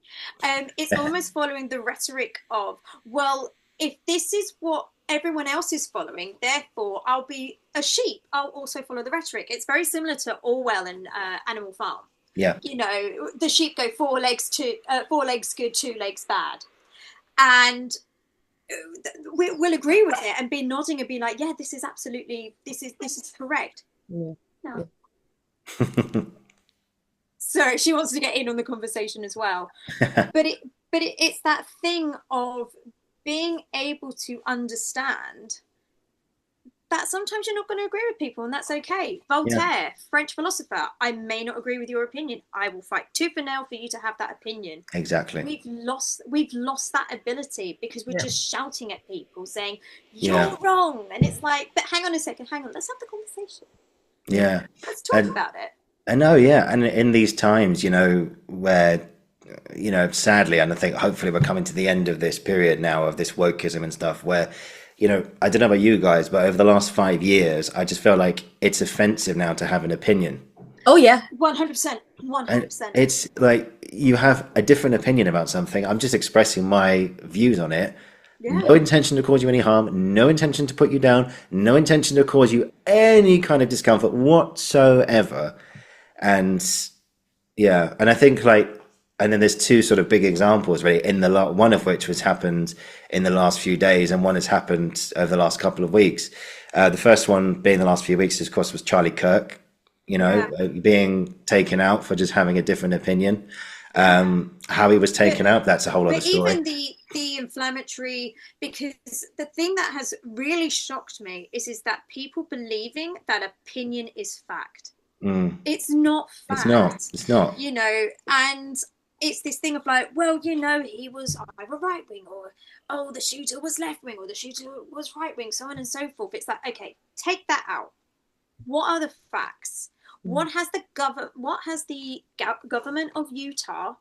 It's almost following the rhetoric of, well, if this is what everyone else is following, therefore I'll be a sheep. I'll also follow the rhetoric. It's very similar to Orwell and Animal Farm. yeah, You know, the sheep go four legs good, two legs bad, and we'll agree with it and be nodding and be like, yeah, this is absolutely, this is correct. Yeah. No. Sorry, she wants to get in on the conversation as well. It's that thing of being able to understand that sometimes you're not going to agree with people, and that's okay. yeah. Voltaire, French philosopher, I may not agree with your opinion. I will fight tooth and nail for you to have that opinion. Exactly. We've lost that ability because we're Yeah. just shouting at people saying Yeah, you're wrong, and it's like, but hang on a second, hang on, let's have the conversation. yeah. Let's talk And about it. I know, yeah. And in these times, where sadly, and I think hopefully we're coming to the end of this period now of this wokeism and stuff, where, I don't know about you guys, but over the last 5 years, I just feel like it's offensive now to have an opinion. Oh yeah. 100%. And 100%. it's like you have a different opinion about something. I'm just expressing my views on it. Yeah. No intention to cause you any harm, no intention to put you down, no intention to cause you any kind of discomfort whatsoever. And yeah, and I think and then there's two sort of big examples really in the one of which was happened in the last few days, and one has happened over the last couple of weeks. The first one being the last few weeks, of course, was Charlie Kirk, Yeah. being taken out for just having a different opinion. How he was taken But out, that's a whole other but story. even the inflammatory, because the thing that has really shocked me is that people believing that opinion is fact. Mm, It's not it's not. fact, It's not. and it's this thing of like, well, he was either right wing, or oh, the shooter was left wing, or the shooter was right wing, so on and so forth. It's like, okay, take that out. What are the facts? What has the government of Utah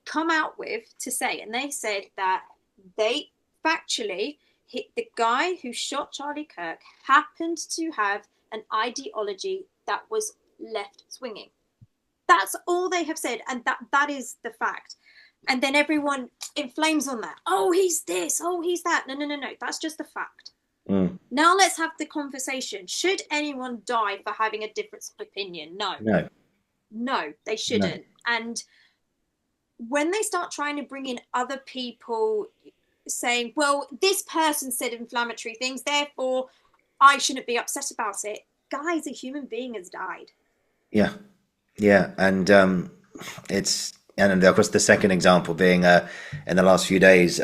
come out with to say? And they said that they factually hit the guy who shot Charlie Kirk happened to have an ideology that was left swinging. That's all they have said, and that is the fact. And then everyone inflames on that. Oh, he's this. Oh, he's that. No. That's just the fact. Now let's have the conversation. Should anyone die for having a difference of opinion? No, they shouldn't. No. And when they start trying to bring in other people saying, well, this person said inflammatory things, therefore I shouldn't be upset about it. Guys, a human being has died. Yeah. And and of course the second example being in the last few days,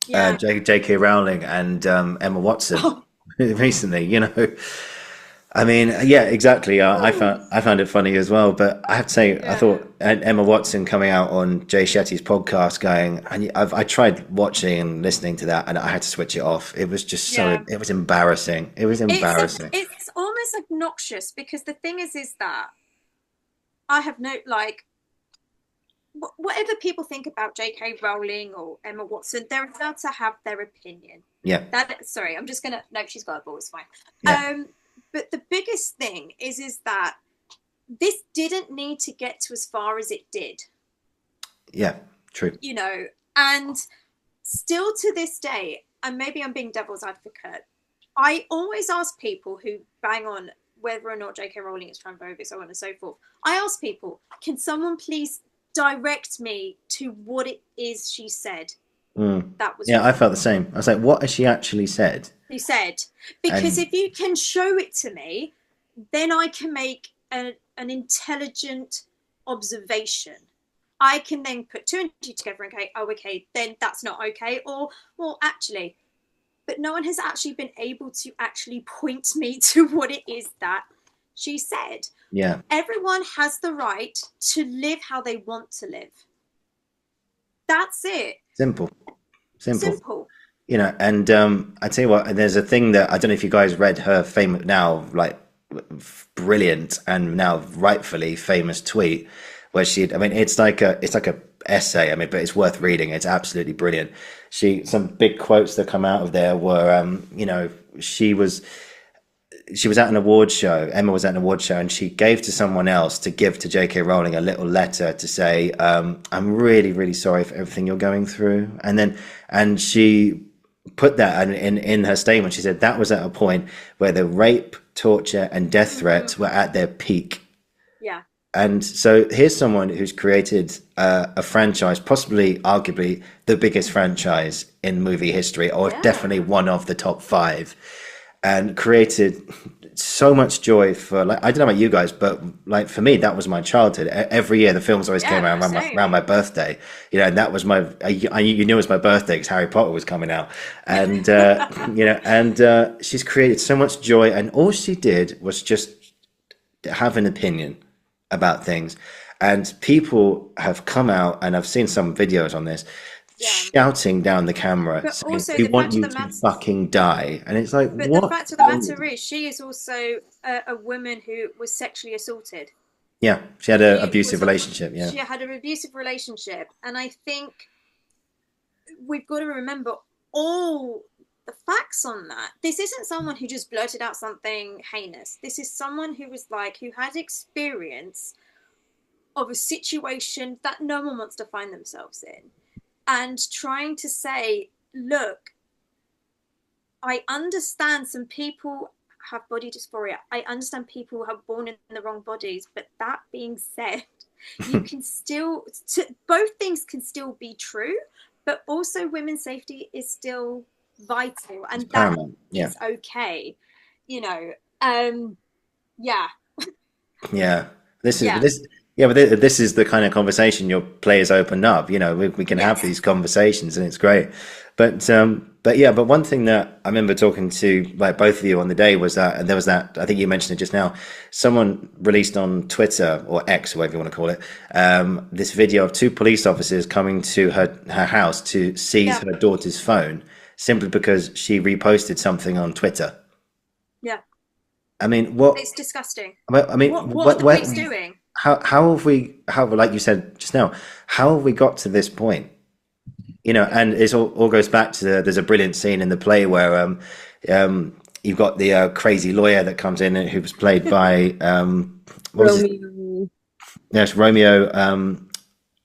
J.K. Rowling and Emma Watson recently, you know. I mean, yeah, exactly. I found it funny as well, but I have to say, I thought Emma Watson coming out on Jay Shetty's podcast going, and I tried watching and listening to that, and I had to switch it off. It was just it was embarrassing. It was embarrassing. It's almost obnoxious, because the thing is that I have whatever people think about J.K. Rowling or Emma Watson, they're allowed to have their opinion. Yeah. Sorry, I'm just gonna. No, she's got a ball. It's fine. Yeah. But the biggest thing is that this didn't need to get to as far as it did. Yeah, true. You know, and still to this day, and maybe I'm being devil's advocate, I always ask people who bang on whether or not J.K. Rowling is transphobic, so on and so forth. I ask people, can someone please direct me to what it is she said? That was I felt the same. I was like, what has she actually said? He said, because if you can show it to me, then I can make an intelligent observation. I can then put 2 and 2 together and go, oh, okay, then that's not okay. Or, well, actually, but no one has actually been able to actually point me to what it is that she said. Yeah. Everyone has the right to live how they want to live. That's it. Simple. You know, and I tell you what, there's a thing that I don't know if you guys read her famous, now like brilliant and now rightfully famous tweet, where it's like a essay. I mean, but it's worth reading. It's absolutely brilliant. Some big quotes that come out of there were, you know, she was at an award show. Emma was at an award show, and she gave to someone else to give to J.K. Rowling a little letter to say, I'm really, really sorry for everything you're going through. And she put that in her statement. She said that was at a point where the rape, torture, and death threats were at their peak. Yeah. And so here's someone who's created a franchise, possibly, arguably, the biggest franchise in movie history, or definitely one of the top 5. And created so much joy for, like, I don't know about you guys, but like for me, that was my childhood. Every year the films always came around my birthday, you know, and that was you knew it was my birthday because Harry Potter was coming out, and you know, and she's created so much joy, and all she did was just have an opinion about things, and people have come out, and I've seen some videos on this, shouting down the camera, saying, we want you to fucking die. And it's like, but what? The fact of the matter is, she is also a woman who was sexually assaulted. Yeah, she had an abusive relationship. Yeah, she had an abusive relationship. And I think we've got to remember all the facts on that. This isn't someone who just blurted out something heinous. This is someone who had experience of a situation that no one wants to find themselves in. And trying to say, look, I understand some people have body dysphoria. I understand people who are born in the wrong bodies. But that being said, you can still, both things can still be true, but also women's safety is still vital. And that is okay. You know, yeah. This is the kind of conversation your players open up. You know, we can have these conversations, and it's great. But one thing that I remember talking to like both of you on the day was that, and there was that, I think you mentioned it just now, someone released on Twitter or X, or whatever you want to call it, this video of 2 police officers coming to her house to seize her daughter's phone simply because she reposted something on Twitter. Yeah. I mean, what? It's disgusting. I mean, what are the police doing? How have we, like you said just now, how have we got to this point? You know, and it all goes back to there's a brilliant scene in the play where you've got the crazy lawyer that comes in, who was played by Romeo. Yes, Romeo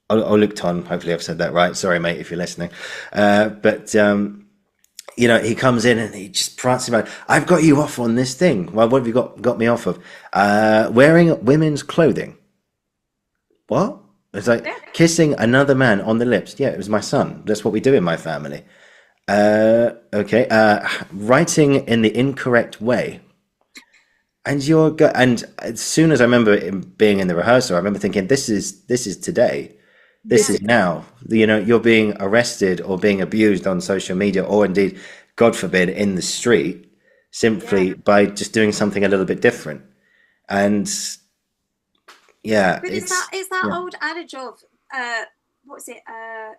Olukton. Hopefully, I've said that right. Sorry, mate, if you're listening. But he comes in and he just prances about. I've got you off on this thing. Well, what have you got me off of? Wearing women's clothing. What? It's like kissing another man on the lips. Yeah, it was my son. That's what we do in my family. Okay. Writing in the incorrect way. And and as soon as I remember it being in the rehearsal, I remember thinking, this is today. This is now. You're being arrested or being abused on social media, or indeed, God forbid, in the street, simply by just doing something a little bit different. And yeah, but it's that old adage of what is it?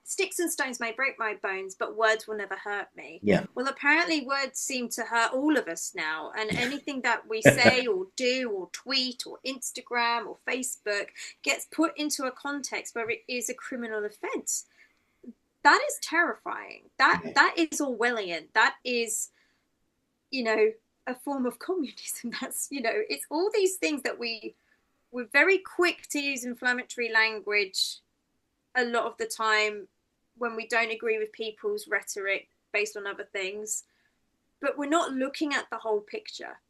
Sticks and stones may break my bones, but words will never hurt me. Yeah. Well, apparently words seem to hurt all of us now, and anything that we say or do or tweet or Instagram or Facebook gets put into a context where it is a criminal offence. That is terrifying. That is Orwellian. That is, a form of communism. That's, it's all these things that we're very quick to use inflammatory language a lot of the time when we don't agree with people's rhetoric based on other things, but we're not looking at the whole picture.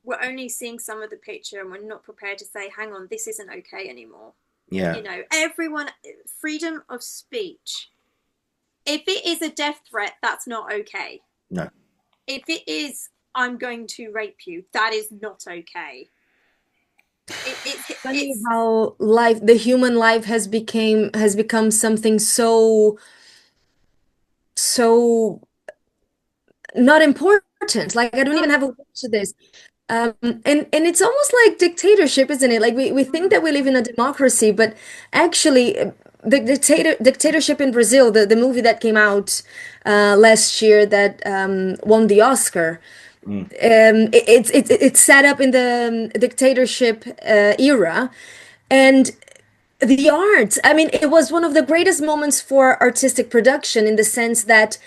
We're only seeing some of the picture, and we're not prepared to say, hang on, this isn't okay anymore. Yeah. Everyone, freedom of speech. If it is a death threat, that's not okay. No. If it is, I'm going to rape you, that is not okay. It's funny how the human life has become something so not important. Like, I don't even have a word to this. And it's almost like dictatorship, isn't it? Like, we think that we live in a democracy, but actually the dictatorship in Brazil, the movie that came out last year that won the Oscar. It's set up in the dictatorship era, and the arts. I mean, it was one of the greatest moments for artistic production, in the sense that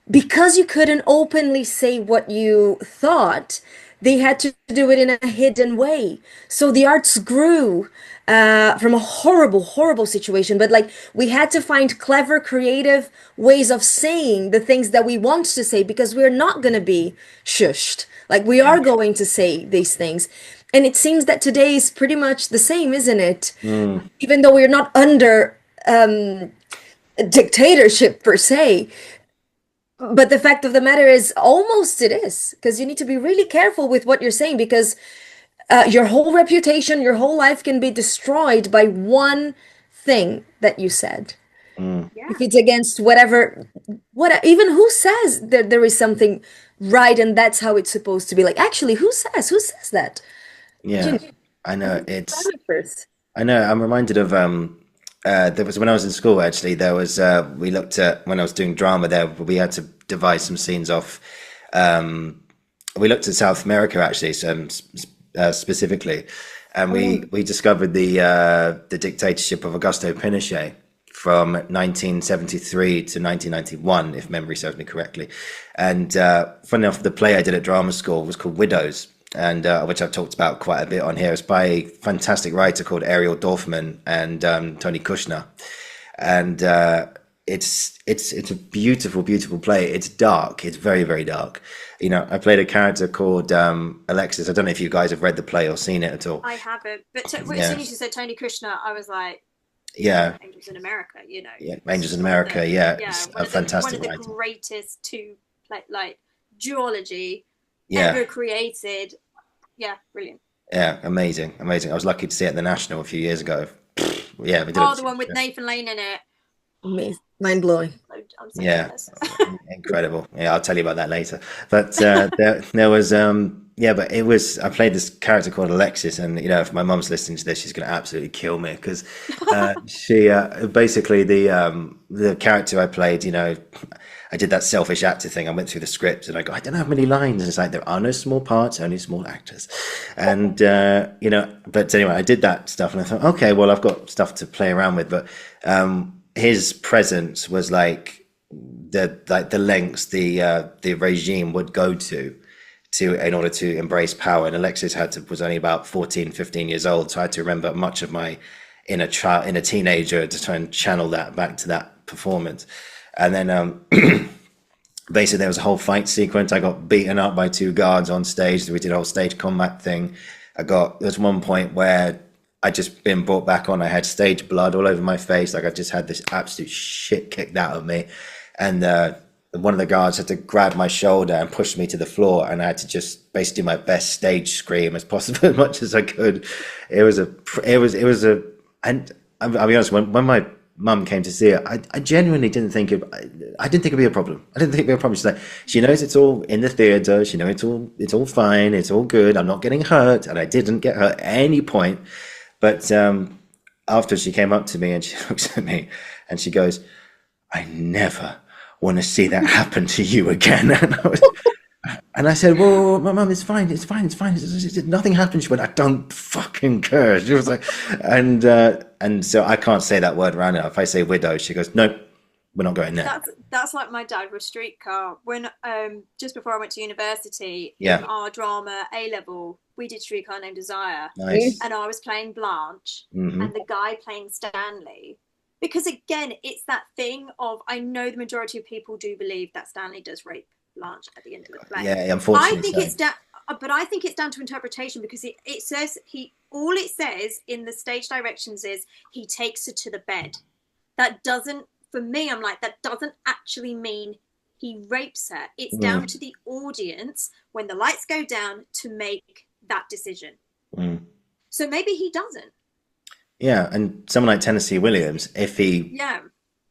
because you couldn't openly say what you thought, they had to do it in a hidden way. So the arts grew from a horrible situation. But like, we had to find clever, creative ways of saying the things that we want to say, because we're not going to be shushed. Like, we are going to say these things. And it seems that today is pretty much the same, isn't it? Even though we're not under dictatorship per se. But the fact of the matter is, almost it is, because you need to be really careful with what you're saying, because your whole reputation, your whole life can be destroyed by one thing that you said. If it's against whatever, even who says that there is something right and that's how it's supposed to be? Like, actually, who says that? Yeah, I know. I know. I'm reminded of there was, when I was in school, actually, there was we looked at, when I was doing drama there, we had to devise some scenes off. We looked at South America, actually, specifically, and we discovered the dictatorship of Augusto Pinochet from 1973 to 1991, if memory serves me correctly. And funny enough, the play I did at drama school was called Widows, and which I've talked about quite a bit on here. It's by a fantastic writer called Ariel Dorfman and Tony Kushner, and it's a beautiful play. It's dark. It's very dark. I played a character called Alexis. I don't know if you guys have read the play or seen it at all. I haven't, but as soon as you said Tony Kushner, I was like, yeah, Angels in America. Yeah, Angels in America. It's a fantastic one of the greatest to like duology ever created. Yeah, brilliant. Yeah, amazing. I was lucky to see it at the National a few years ago. Yeah, we did. The one with Nathan Lane in it. Amazing. Mind blowing. Yeah, incredible. Yeah, I'll tell you about that later. But there was but it was, I played this character called Alexis, and if my mum's listening to this, she's going to absolutely kill me, because she basically, the character I played, I did that selfish actor thing. I went through the script and I go, I don't have many lines. And it's like, there are no small parts, only small actors. And, but anyway, I did that stuff, and I thought, okay, well, I've got stuff to play around with. But his presence was like the lengths the regime would go to in order to embrace power. And Alexis was only about 14, 15 years old, so I had to remember much of my inner teenager to try and channel that back to that performance. And then basically there was a whole fight sequence. I got beaten up by two guards on stage. We did a whole stage combat thing. There's one point where I just been brought back on. I had stage blood all over my face. Like I just had this absolute shit kicked out of me. And one of the guards had to grab my shoulder and push me to the floor, and I had to just basically do my best stage scream as possible, as much as I could. And I'll be honest, when my mum came to see it, I genuinely didn't think it'd be a problem. I didn't think it'd be a problem. She's like, she knows it's all in the theatre. She knows it's all fine. It's all good. I'm not getting hurt, and I didn't get hurt at any point. But after she came up to me and she looks at me and she goes, I never want to see that happen to you again. And I said, well, my mum, it's fine. Nothing happened. She went, I don't fucking care. She was like, and so I can't say that word around it. If I say widow, she goes, nope, we're not going there. That's like my dad with Streetcar. When just before I went to university, Yeah. in our drama A-level, we did Streetcar Named Desire. Nice. And I was playing Blanche, Mhm. and the guy playing Stanley. Because again, it's that thing of, I know the majority of people do believe that Stanley does rape Blanche at the end of the play. Yeah, unfortunately. I think so. it's down, but I think it's down to interpretation, because it says all it says in the stage directions is he takes her to the bed. That doesn't, for me, I'm like, that doesn't actually mean he rapes her. It's down to the audience when the lights go down to make that decision. So maybe he doesn't. Yeah, and someone like Tennessee Williams, if he,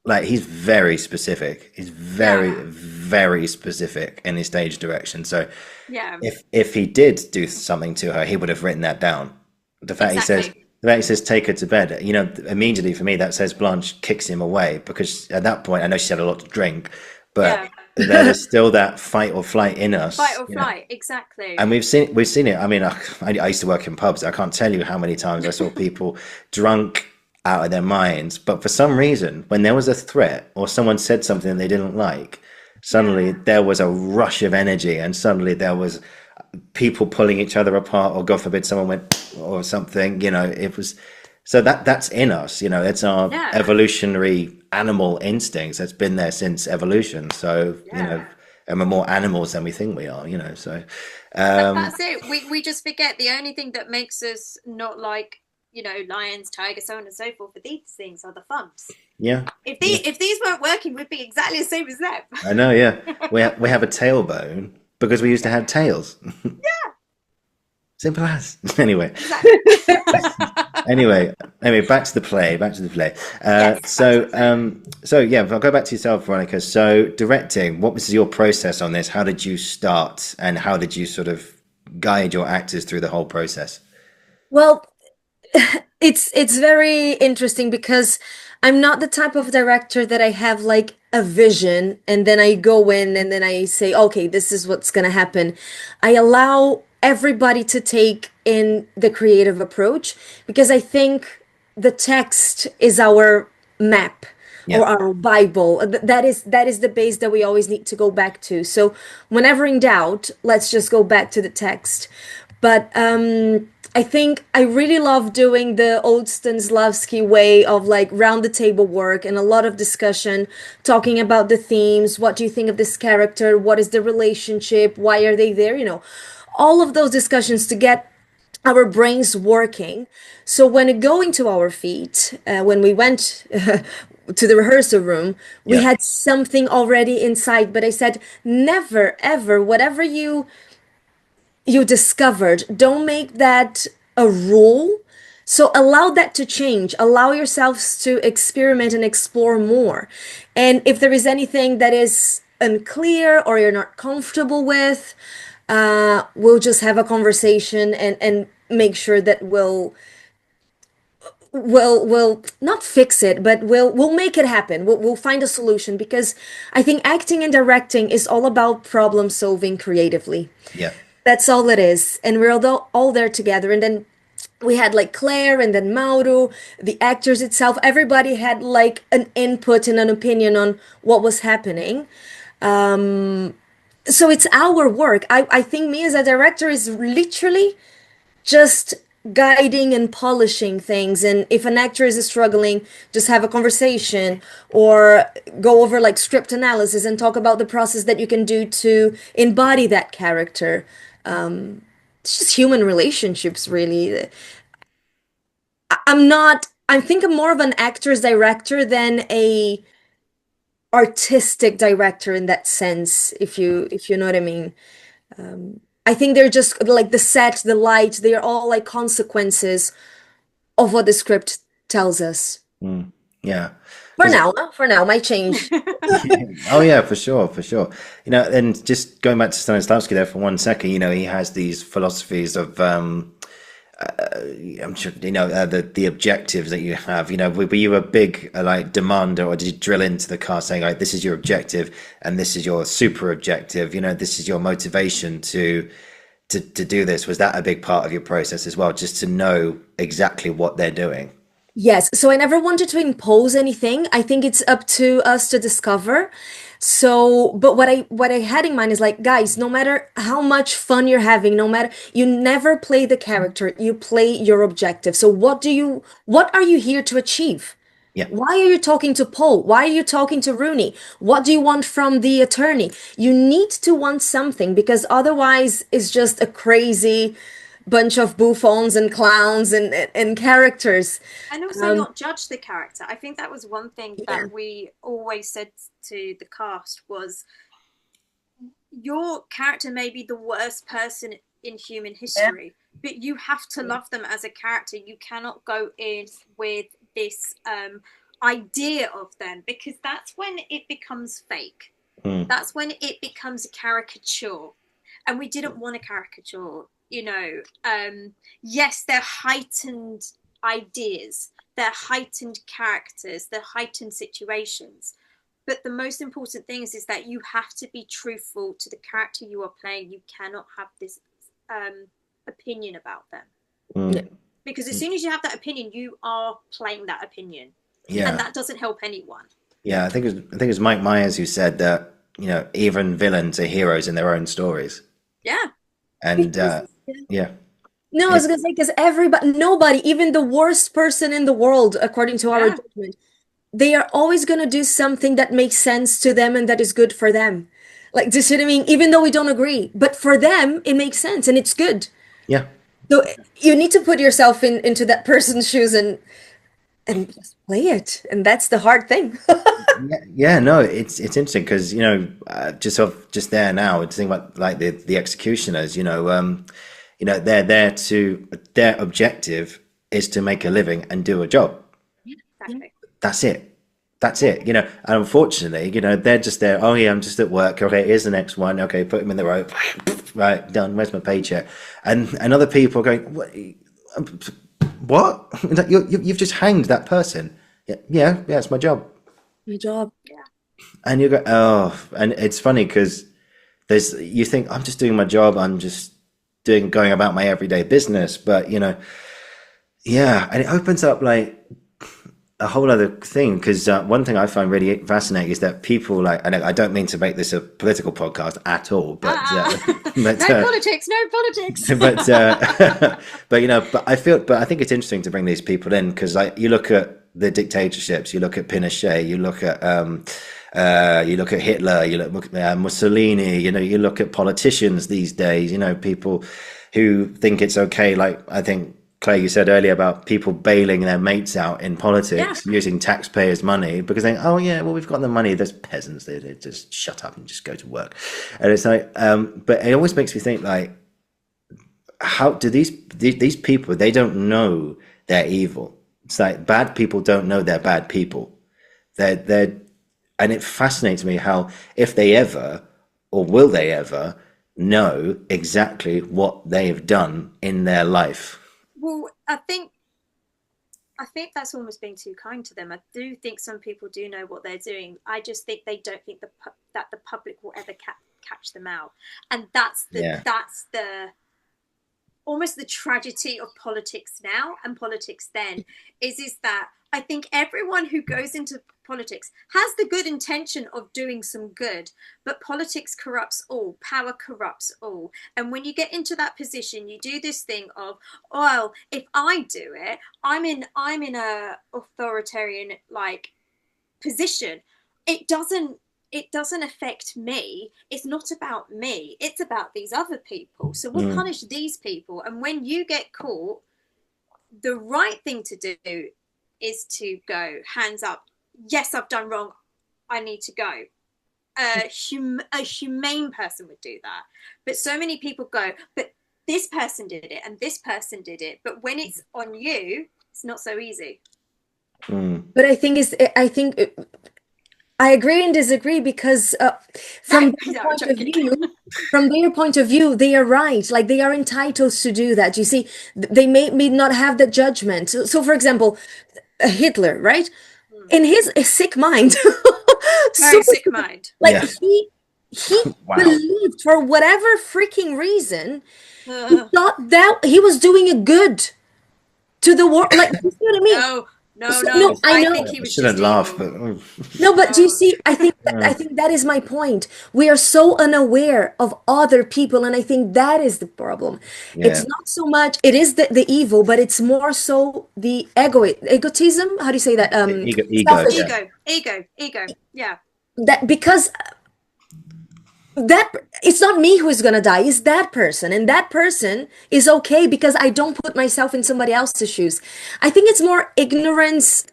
like, he's very specific. He's very specific in his stage direction. So if he did do something to her, he would have written that down. The fact he says take her to bed, you know, immediately for me that says Blanche kicks him away, because at that point I know she had a lot to drink, but there's still that fight or flight in us. Fight or flight, exactly. And we've seen it. I mean, I used to work in pubs. I can't tell you how many times I saw people drunk out of their minds, but for some reason, when there was a threat or someone said something they didn't like, suddenly there was a rush of energy, and suddenly there was people pulling each other apart, or God forbid someone went or something, you know. It was, so that's in us, you know. It's our evolutionary animal instincts that's been there since evolution. So you know, and we're more animals than we think we are, you know. So that's it. We just forget the only thing that makes us not like, you know, lions, tigers, so on and so forth, for these things are the thumps. Yeah. If these weren't working, we'd be exactly the same as them. I know, yeah. We have a tailbone because we used to have tails. Yeah. Simple as. Anyway. Anyway, back to the play. So yeah, I'll go back to yourself, Veronica. So directing, what was your process on this? How did you start, and how did you sort of guide your actors through the whole process? Well, it's very interesting, because I'm not the type of director that I have like a vision and then I go in and then I say, okay, this is what's going to happen. I allow everybody to take in the creative approach, because I think the text is our map or our Bible. That is the base that we always need to go back to. So whenever in doubt, let's just go back to the text. But I think I really love doing the old Stanislavsky way of like round the table work and a lot of discussion, talking about the themes. What do you think of this character? What is the relationship? Why are they there? You know, all of those discussions to get our brains working. So when going to our feet, when we went to the rehearsal room, we had something already inside. But I said, never, ever, whatever you discovered, don't make that a rule. So allow that to change. Allow yourselves to experiment and explore more. And if there is anything that is unclear or you're not comfortable with, we'll just have a conversation and make sure that we'll not fix it, but we'll make it happen. We'll find a solution, because I think acting and directing is all about problem solving creatively. Yeah. That's all it is. And we're all there together. And then we had like Claire and then Mauro, the actors itself. Everybody had like an input and an opinion on what was happening. So it's our work. I think me as a director is literally just guiding and polishing things. And if an actor is struggling, just have a conversation or go over like script analysis and talk about the process that you can do to embody that character. It's just human relationships, really. I'm not, I think I'm more of an actor's director than a artistic director in that sense, if you know what I mean. I think they're just like the set, the light, they're all like consequences of what the script tells us. Yeah. For 'Cause now, for now, might change. oh yeah, for sure, for sure. And just going back to Stanislavski there for one second, he has these philosophies of I'm sure the objectives that you have. Were you a big like demander, or did you drill into the cast saying like this is your objective and this is your super objective? This is your motivation to do this. Was that a big part of your process as well, just to know exactly what they're doing? Yes, so I never wanted to impose anything. I think it's up to us to discover. So, but what I had in mind is like, guys, no matter how much fun you're having, no matter you never play the character, you play your objective. So what are you here to achieve? Yeah, Why are you talking to Paul? Why are you talking to Rooney? What do you want from the attorney? You need to want something because otherwise it's just a crazy bunch of bouffons and clowns and characters. And also Um, not judge the character. I think that was one thing yeah. that we always said to the cast was your character may be the worst person in human Yeah. history, but you have to love them as a character. You cannot go in with this idea of them, because that's when it becomes fake. That's when it becomes a caricature. And we didn't want a caricature, yes, they're heightened ideas, they're heightened characters, they're heightened situations. But the most important thing is that you have to be truthful to the character you are playing. You cannot have this opinion about them. Yeah. Because as soon as you have that opinion, you are playing that opinion. And yeah, that doesn't help anyone. yeah. I think it was Mike Myers who said that even villains are heroes in their own stories, Yeah. and Because yeah, no, I and was gonna say because nobody, even the worst person in the world, according to our Yeah. judgment, they are always gonna do something that makes sense to them and that is good for them. Like, do you see what I mean? Even though we don't agree, but for them, it makes sense and it's good. yeah. So you need to put yourself into that person's shoes and just play it, and that's the hard thing. Yeah, no, it's interesting because just there now to think about like the executioners, they're there to their objective is to make a living and do a job. Exactly. That's it. That's it. And unfortunately, they're just there. Oh yeah, I'm just at work. Okay, here's the next one. Okay, put him in the rope. Right, done. Where's my paycheck? And other people are going, what? What? You've just hanged that person. Yeah, it's my job. My job. Yeah. And you go, oh, and it's funny because you think I'm just doing my job, I'm just going about my everyday business, but yeah, and it opens up like a whole other thing because one thing I find really fascinating is that people like, and I don't mean to make this a political podcast at all, but but No politics, no politics. but I think it's interesting to bring these people in because like you look at the dictatorships, you look at Pinochet, you look at Hitler, you look at Mussolini, you look at politicians these days, people who think it's okay. Like I think Claire, you said earlier about people bailing their mates out in politics using taxpayers' money because they think, oh yeah, well we've got the money. There's peasants, they just shut up and just go to work, and it's like, but it always makes me think like, how do these people? They don't know they're evil. It's like bad people don't know they're bad people. They're and it fascinates me how if they ever or will they ever know exactly what they've done in their life. Well, I think that's almost being too kind to them. I do think some people do know what they're doing. I just think they don't think that the public will ever catch them out, and that's the almost the tragedy of politics now and politics then is that I think everyone who goes into politics, has the good intention of doing some good, but politics corrupts all, power corrupts all. And when you get into that position, you do this thing of, well, if I do it, I'm in a authoritarian like position. It doesn't affect me. It's not about me. It's about these other people. So we'll punish these people. And when you get caught, the right thing to do is to go, hands up. Yes, I've done wrong. I need to go. A humane person would do that. But so many people go, but this person did it and this person did it. But when it's on you, it's not so easy. But I think I agree and disagree because from their point of view, they are right. Like they are entitled to do that. You see, they may not have the judgment. So for example, Hitler, right? In his sick mind, Very sick mind. like Yeah. he Wow. believed for whatever freaking reason, he thought that he was doing a good to the world. Like, you see what I mean? No, I know. think he I was shouldn't just laugh, evil. but No, but do you see, I think that is my point. We are so unaware of other people, and I think that is the problem. It's yeah. not so much, it is the evil, but it's more so the egotism. How do you say that? Ego. Selfish. Yeah. Ego. Yeah. That because that it's not me who is gonna die, it's that person, and that person is okay because I don't put myself in somebody else's shoes. I think it's more ignorance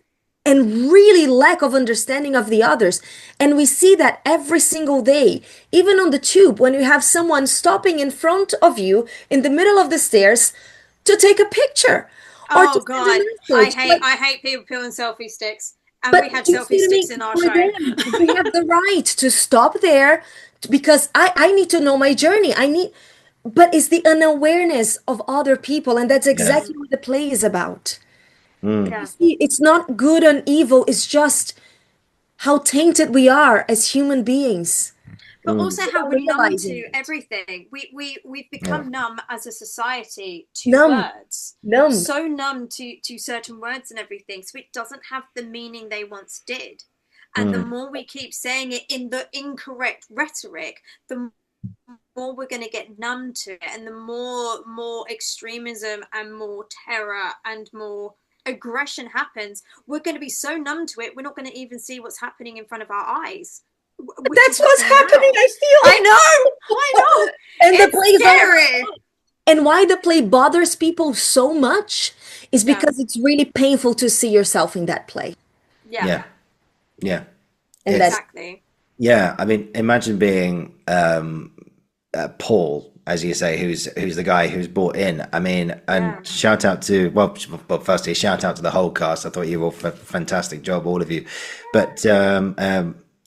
and really lack of understanding of the others, and we see that every single day, even on the tube, when you have someone stopping in front of you in the middle of the stairs to take a picture or to Oh send God, a message. I hate people peeling selfie sticks, and But we had do you selfie see what I mean? sticks in our For show. them, they have the right to stop there because I need to know my journey. But it's the unawareness of other people, and that's exactly what the play is about. Yeah. See, it's not good and evil, it's just how tainted we are as human beings. But also how Without we're numb realizing to it. everything. We've become numb as a society to Numb. words. Numb. So numb to certain words and everything. So it doesn't have the meaning they once did. And the more we keep saying it in the incorrect rhetoric, the more we're going to get numb to it, and the more extremism and more terror and more aggression happens. We're going to be so numb to it, we're not going to even see what's happening in front of our eyes. That's what's happening, I feel. I know. And the It's play is scary. And why the play bothers people so much is because it's really painful to see yourself in that play. Yeah. And It's- that's Exactly. Yeah, I mean, imagine being Paul, as you say, who's the guy who's brought in. I mean, and shout out to firstly, shout out to the whole cast. I thought you all fantastic job, all of you. But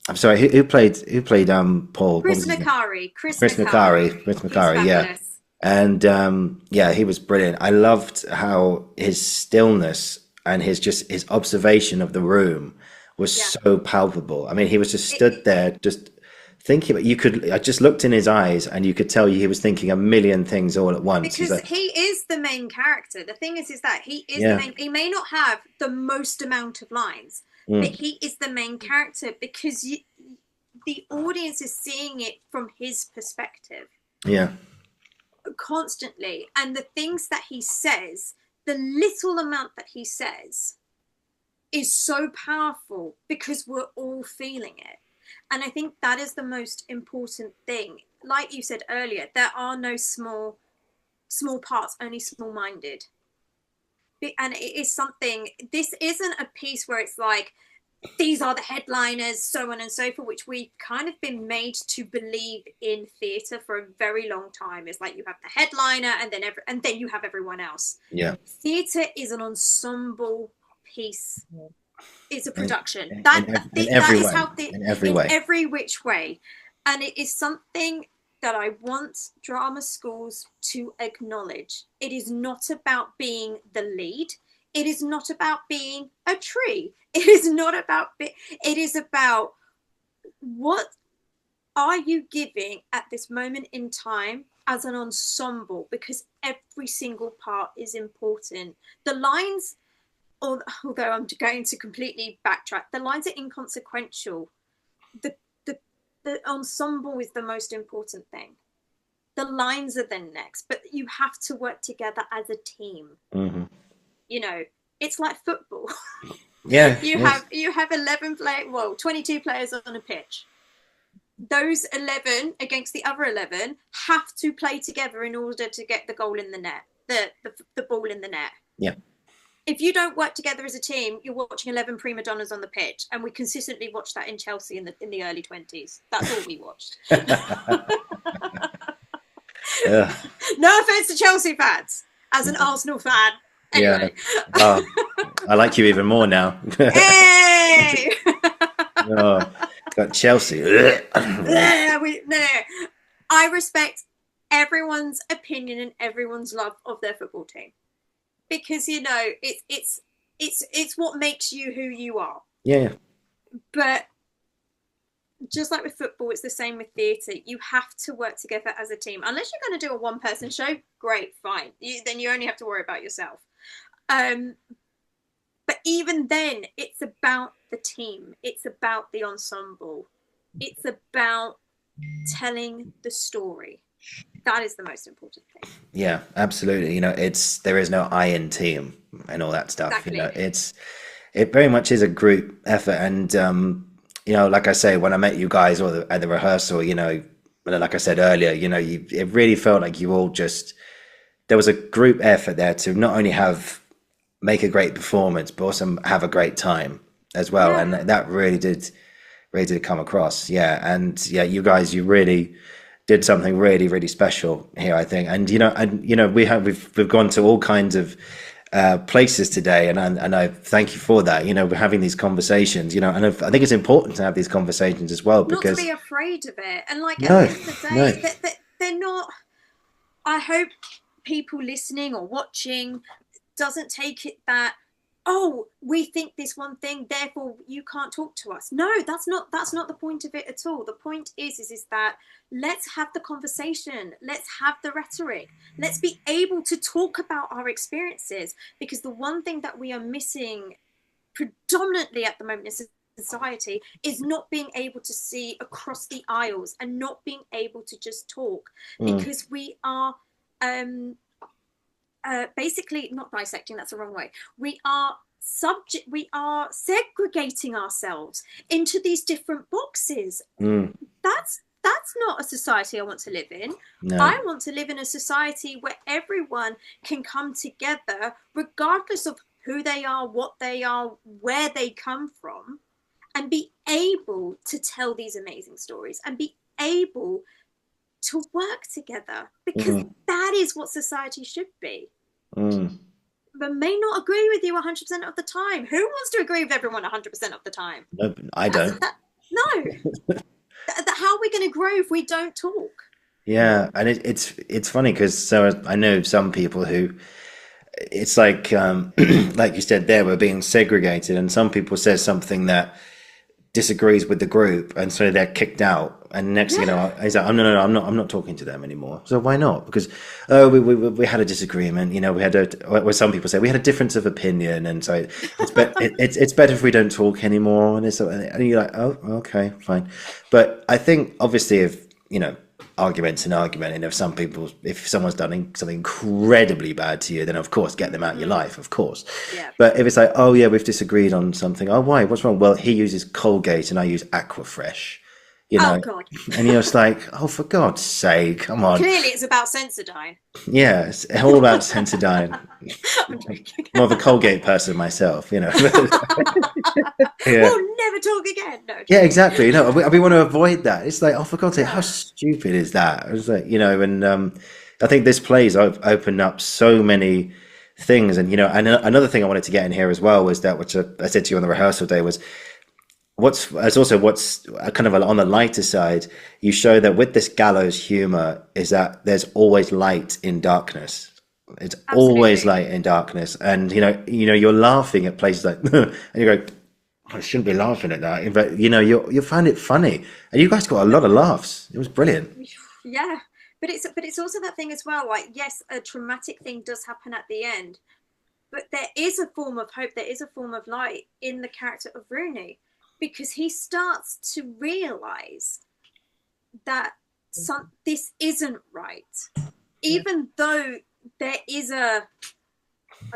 I'm sorry, who played Paul? Chris What was his name? McCarry. Chris McCarry, yeah. Fabulous. And he was brilliant. I loved how his stillness and his observation of the room was so palpable. I mean, he was just stood there, just thinking. I just looked in his eyes, and you could tell he was thinking a million things all at once. Because he is the main character. The thing is that he is the main. He may not have the most amount of lines, but he is the main character because the audience is seeing it from his perspective. Yeah. Constantly, and the things that he says, the little amount that he says is so powerful because we're all feeling it. And I think that is the most important thing. Like you said earlier, there are no small parts, only small-minded. And it is something, this isn't a piece where it's like, these are the headliners, so on and so forth, which we've kind of been made to believe in theatre for a very long time. It's like you have the headliner and then you have everyone else. Yeah. Theatre is an ensemble piece. It's a production. In every which way. And it is something that I want drama schools to acknowledge. It is not about being the lead. It is not about being a tree. It is not about, it is about what are you giving at this moment in time as an ensemble, because every single part is important. The lines although I'm going to completely backtrack, the lines are inconsequential. The ensemble is the most important thing. The lines are then next, but you have to work together as a team. Mm-hmm. You know, it's like football. Yeah. you have 22 players on a pitch. Those 11 against the other 11 have to play together in order to get the goal in the net, the ball in the net. Yeah. If you don't work together as a team, you're watching 11 prima donnas on the pitch, and we consistently watched that in Chelsea in the early 20s. That's all we watched. No offense to Chelsea fans, as an Arsenal fan. Anyway. Yeah. Oh, I like you even more now. Hey! Oh, got Chelsea. No. I respect everyone's opinion and everyone's love of their football team, because you know it's what makes you who you are. Yeah. But just like with football, it's the same with theatre. You have to work together as a team. Unless you're going to do a one-person show, great, fine. Then you only have to worry about yourself. But even then, it's about the team. It's about the ensemble. It's about telling the story. That is the most important thing. Yeah, absolutely. You know, there is no I in team and all that stuff. Exactly. You know, it very much is a group effort. And you know, like I say, when I met you guys at the rehearsal, you know, like I said earlier, you know, it really felt like you all there was a group effort there to not only make a great performance, but also have a great time as well. Yeah. And that really did come across. Yeah. And yeah, you guys, you really did something really, really special here, I think. And, you know, we've gone to all kinds of places today. And I thank you for that. You know, we're having these conversations, you know, and I think it's important to have these conversations as well, because not to be afraid of it. And like, at the end of the day, they're not, I hope people listening or watching doesn't take it that, oh, we think this one thing, therefore you can't talk to us. No, that's not the point of it at all. The point is that let's have the conversation. Let's have the rhetoric. Let's be able to talk about our experiences, because the one thing that we are missing predominantly at the moment in society is not being able to see across the aisles and not being able to just talk, because we are basically not dissecting, that's the wrong way. We are segregating ourselves into these different boxes. That's not a society I want to live in. No. I want to live in a society where everyone can come together regardless of who they are, what they are, where they come from, and be able to tell these amazing stories and be able to work together, because that is what society should be. But may not agree with you 100% of the time. Who wants to agree with everyone 100% of the time? No, I don't. No. How are we going to grow if we don't talk? Yeah, and it's funny because I know some people who, it's like like you said there, we're being segregated, and some people say something that disagrees with the group, and so they're kicked out. And next thing you know, he's like, oh, no, I'm not talking to them anymore. So why not? Because we had a disagreement. You know, where some people say we had a difference of opinion, and so it's better if we don't talk anymore. And you're like, oh, okay, fine. But I think obviously, if you know, argument, and if someone's done something incredibly bad to you, then of course get them out of your life, of course. Yeah. But if it's like, oh yeah, we've disagreed on something, oh why, what's wrong? Well, he uses Colgate and I use Aquafresh, you know. Oh God. And you're just like, oh, for God's sake, come on. Clearly it's about Sensodyne. Yeah, it's all about Sensodyne. More of a Colgate person myself, you know. Yeah. We'll never talk again. No. Yeah, exactly. No, we want to avoid that. It's like, oh, for God's sake, how stupid is that? It's like, you know, and I think this play's opened up so many things. And, you know, and another thing I wanted to get in here as well was that, which I said to you on the rehearsal day, was what's kind of on the lighter side. You show that with this gallows humor is that there's always light in darkness. It's always light in darkness. And, you know, you're laughing at places like, and you go, I shouldn't be laughing at that, but you know, you find it funny, and you guys got a lot of laughs. It was brilliant. Yeah, but it's also that thing as well. Like, yes, a traumatic thing does happen at the end, But there is a form of hope, there is a form of light in the character of Rooney, because he starts to realize that this isn't right. Even though there is I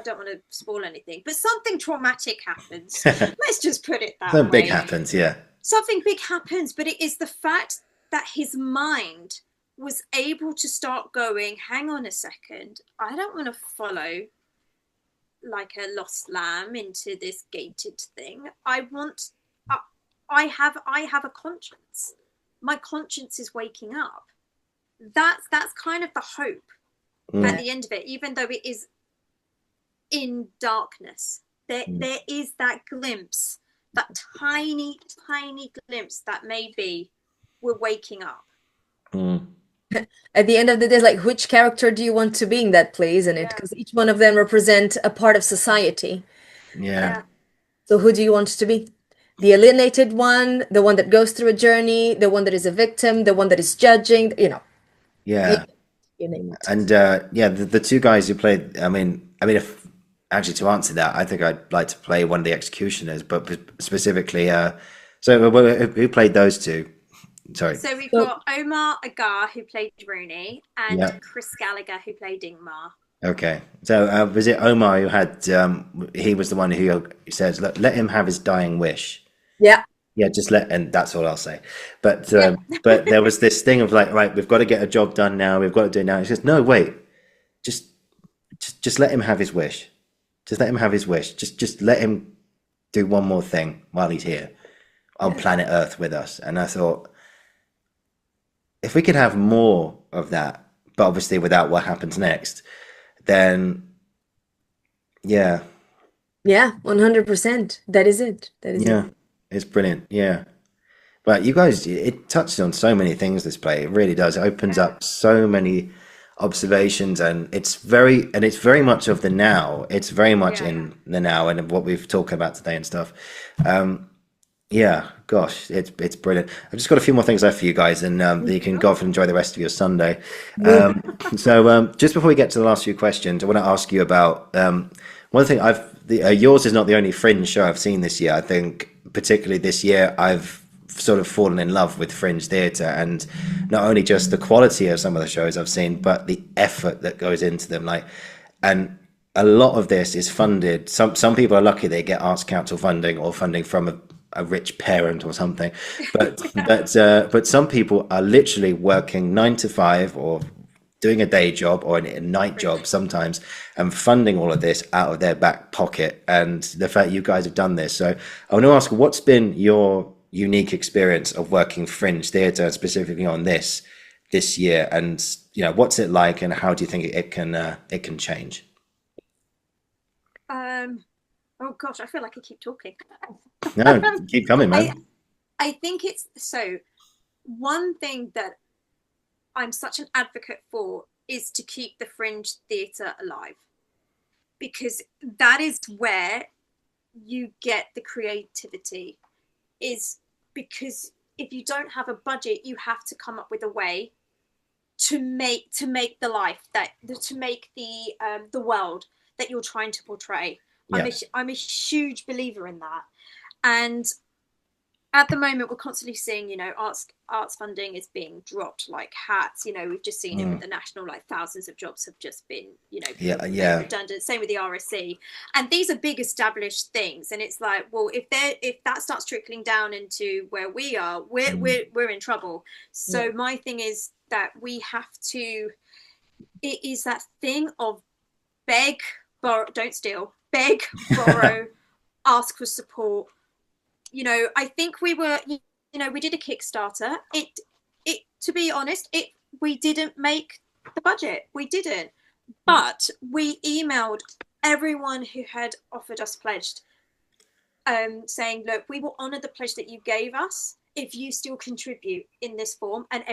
don't want to spoil anything, but something traumatic happens. Let's just put it that way. Something big happens, yeah. Something big happens, but it is the fact that his mind was able to start going, hang on a second, I don't want to follow like a lost lamb into this gated thing. I have a conscience. My conscience is waking up. That's kind of the hope at the end of it, even though it is in darkness. There is that glimpse, that tiny glimpse that maybe we're waking up. At the end of the day, like, which character do you want to be in that play, isn't it? Because each one of them represent a part of society. Yeah. So who do you want to be? The alienated one, the one that goes through a journey, the one that is a victim, the one that is judging, Yeah. You name it. And the two guys who played, I mean, if actually to answer that, I think I'd like to play one of the executioners, but specifically, so who played those two? Sorry. So we've got Omar Agar, who played Rooney, and Chris Gallagher, who played Ingmar. Okay. So was it Omar who had, he was the one who says, let him have his dying wish. Yeah. Yeah, and that's all I'll say. But but there was this thing of like, right, we've got to get a job done now. We've got to do it now. He says, no, wait, just let him have his wish. Just let him have his wish. Just let him do one more thing while he's here on planet Earth with us. And I thought, if we could have more of that, but obviously without what happens next, then yeah. Yeah, 100%. That is it. That is it. It's brilliant. Yeah. But you guys, it touches on so many things, this play. It really does. It opens up so many observations, and it's very much of the now. It's very much in the now and what we've talked about today and stuff. Yeah, gosh, it's brilliant. I've just got a few more things left for you guys, and you can go off and enjoy the rest of your Sunday. So just before we get to the last few questions, I want to ask you about one thing. Yours is not the only Fringe show I've seen this year. I think particularly this year, I've sort of fallen in love with Fringe theatre, and not only just the quality of some of the shows I've seen, but the effort that goes into them. And a lot of this is funded. Some people are lucky they get Arts Council funding or funding from a rich parent or something, but some people are literally working 9 to 5 or doing a day job or a night job sometimes, and funding all of this out of their back pocket. And the fact you guys have done this, so I want to ask, what's been your unique experience of working Fringe theatre, specifically on this year, and what's it like, and how do you think it can change? Oh gosh, I feel like I keep talking. No, keep coming, man. I think it's so. One thing that I'm such an advocate for is to keep the Fringe theatre alive, because that is where you get the creativity. Is because if you don't have a budget, you have to come up with a way to make the life to make the world that you're trying to portray. Yeah. I'm a huge believer in that, and at the moment we're constantly seeing arts funding is being dropped like hats. We've just seen it with the National, like thousands of jobs have just been redundant. Same with the RSC, and these are big established things, and it's like, well, if that starts trickling down into where we are, we're in trouble. So my thing is that we have to, it is that thing of beg, borrow, don't steal, beg, borrow, ask for support. I think we were, we did a Kickstarter. It to be honest, we didn't make the budget. We didn't. But we emailed everyone who had offered us pledged, saying, look, we will honour the pledge that you gave us if you still contribute in this form. And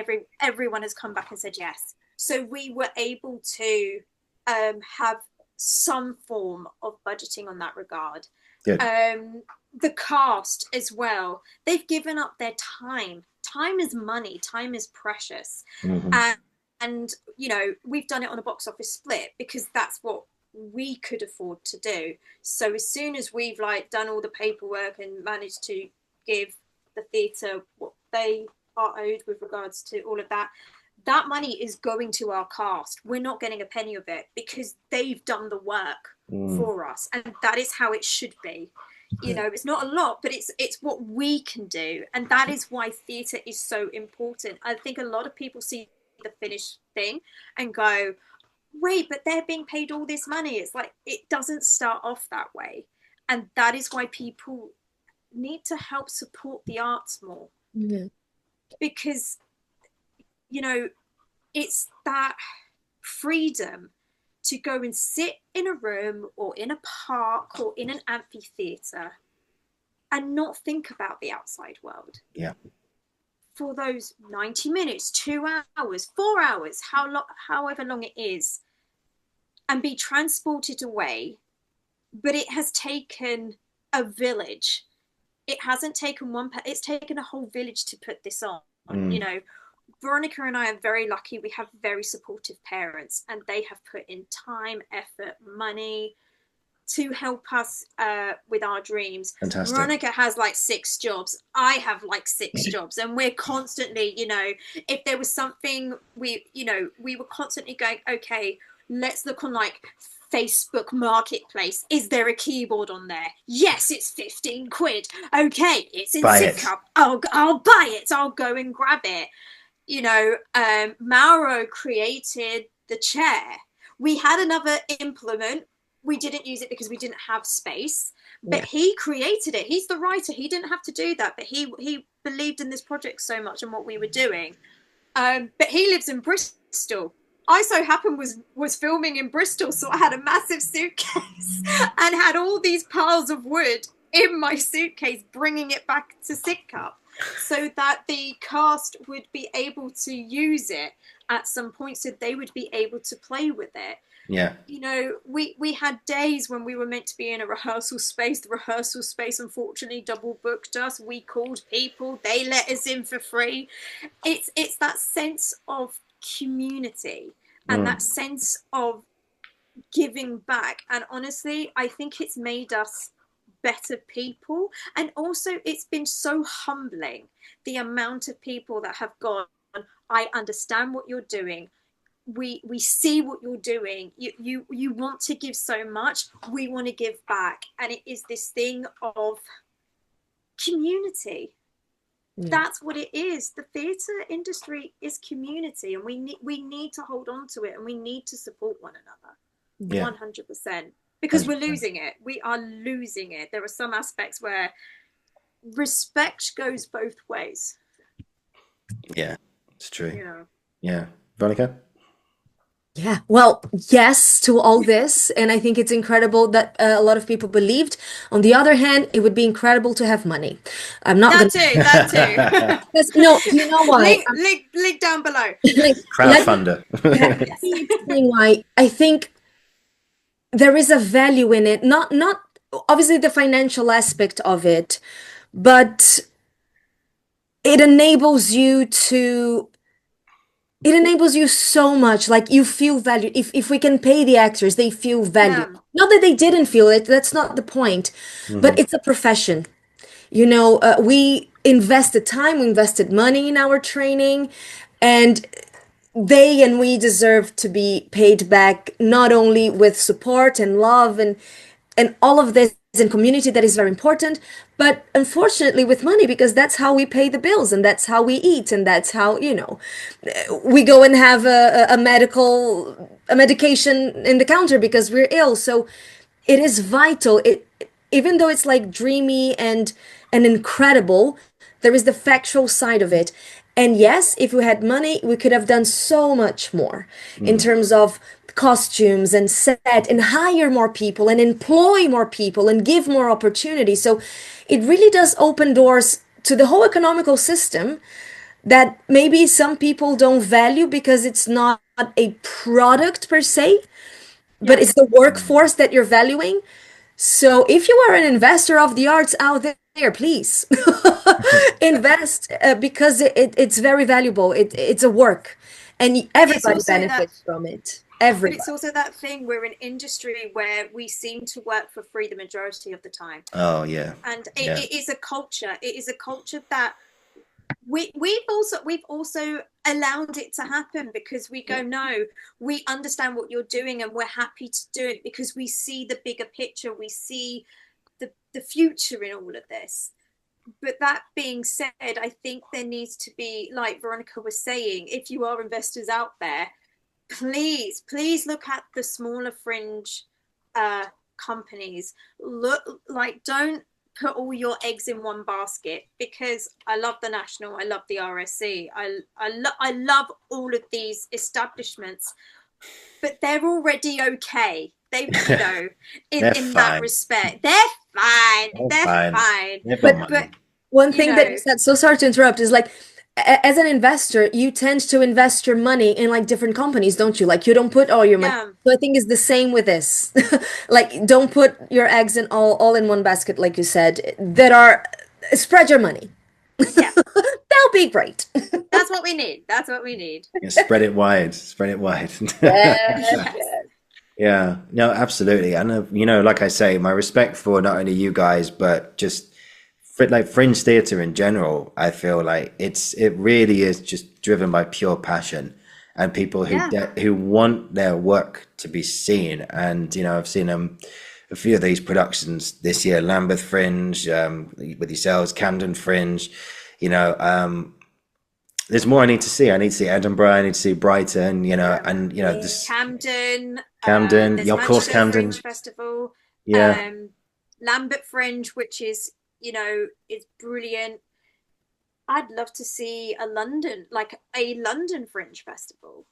everyone has come back and said yes. So we were able to have some form of budgeting on that regard. Good. The cast as well, they've given up their time. Time is money. Time is precious. And we've done it on a box office split because that's what we could afford to do. So as soon as we've like done all the paperwork and managed to give the theatre what they are owed with regards to all of that, that money is going to our cast. We're not getting a penny of it because they've done the work for us, and that is how it should be. You know, it's not a lot, but it's what we can do, and that is why theatre is so important. I think a lot of people see the finished thing and go, wait, but they're being paid all this money. It's like, it doesn't start off that way, and that is why people need to help support the arts more. Because, you know, it's that freedom to go and sit in a room or in a park or in an amphitheatre and not think about the outside world. Yeah. For those 90 minutes, 2 hours, 4 hours, however long it is, and be transported away. But it has taken a village. It hasn't taken it's taken a whole village to put this on. You know, Veronica and I are very lucky. We have very supportive parents, and they have put in time, effort, money to help us with our dreams. Fantastic. Veronica has like 6 jobs. I have like 6 jobs, and we're constantly, you know, if there was something we were constantly going, okay, let's look on like Facebook Marketplace. Is there a keyboard on there? Yes, it's 15 quid. Okay, it's in Sidcup. I'll buy it. I'll go and grab it. You know, Mauro created the chair. We had another implement. We didn't use it because we didn't have space, but he created it. He's the writer. He didn't have to do that, but he believed in this project so much and what we were doing. But he lives in Bristol. I so happened was filming in Bristol, so I had a massive suitcase and had all these piles of wood in my suitcase, bringing it back to Sidcup so that the cast would be able to use it at some point, so they would be able to play with it. Yeah. You know, we had days when we were meant to be in a rehearsal space. The rehearsal space unfortunately double booked us. We called people, they let us in for free. It's that sense of community and that sense of giving back. And honestly, I think it's made us better people. And also it's been so humbling, the amount of people that have gone, I understand what you're doing. We see what you're doing. You want to give so much. We want to give back. And it is this thing of community. That's what it is. The theatre industry is community, and we need to hold on to it, and we need to support one another. 100%. Because 100%. We're losing it. We are losing it. There are some aspects where respect goes both ways. Yeah, it's true. You know. Yeah. Veronica? Yeah, well, yes to all this, and I think it's incredible that a lot of people believed. On the other hand, it would be incredible to have money. I'm not that too. No, you know why? Link down below. Crowdfunder. Why? I think there is a value in it. Not obviously the financial aspect of it, but it enables you so much. Like, you feel valued. If we can pay the actors, they feel valued. Not that they didn't feel it, that's not the point. But it's a profession. You know, we invested time, we invested money in our training, and we deserve to be paid back, not only with support and love and all of this in community that is very important, but unfortunately with money, because that's how we pay the bills, and that's how we eat, and that's how, you know, we go and have a medication in the counter because we're ill. So it is vital. Even though it's like dreamy and incredible, there is the factual side of it. And yes, if we had money, we could have done so much more in terms of costumes and set and hire more people and employ more people and give more opportunities. So it really does open doors to the whole economical system that maybe some people don't value because it's not a product per se, but it's the workforce that you're valuing. So if you are an investor of the arts out there, please invest because it's very valuable. It's a work, and everybody benefits from it. Everybody. it's also that thing, we're an industry where we seem to work for free the majority of the time. Oh yeah. And Yeah. it is a culture. It is a culture that we've also allowed it to happen, because we go, no, we understand what you're doing and we're happy to do it because we see the bigger picture. We see the future in all of this. But that being said, I think there needs to be, like Veronica was saying, if you are investors out there, please look at the smaller fringe companies. Look, like, don't put all your eggs in one basket, because I love the National, I love the RSC, I love all of these establishments, but they're already okay. They, you know, in that respect, they're fine. They're fine. But one thing that you said, so sorry to interrupt, is like, as an investor, you tend to invest your money in like different companies, don't you? Like, you don't put all your money. Yeah. So I think it's the same with this. Like, don't put your eggs in all in one basket, like you said. Spread your money. Yeah. That'll be great. That's what we need. That's what we need. Yeah, spread it wide. Spread it wide. Yes. Yeah, no, absolutely. And you know, like I say, my respect for not only you guys, but just like fringe theatre in general. I feel like it really is just driven by pure passion and people who want their work to be seen. And you know, I've seen a few of these productions this year: Lambeth Fringe, with yourselves, Camden Fringe. You know, there's more I need to see. I need to see Edinburgh. I need to see Brighton. You know, and you know this Camden, of course, Camden Fringe Festival. Yeah. Lambeth Fringe, which is, you know, is brilliant. I'd love to see a London Fringe Festival.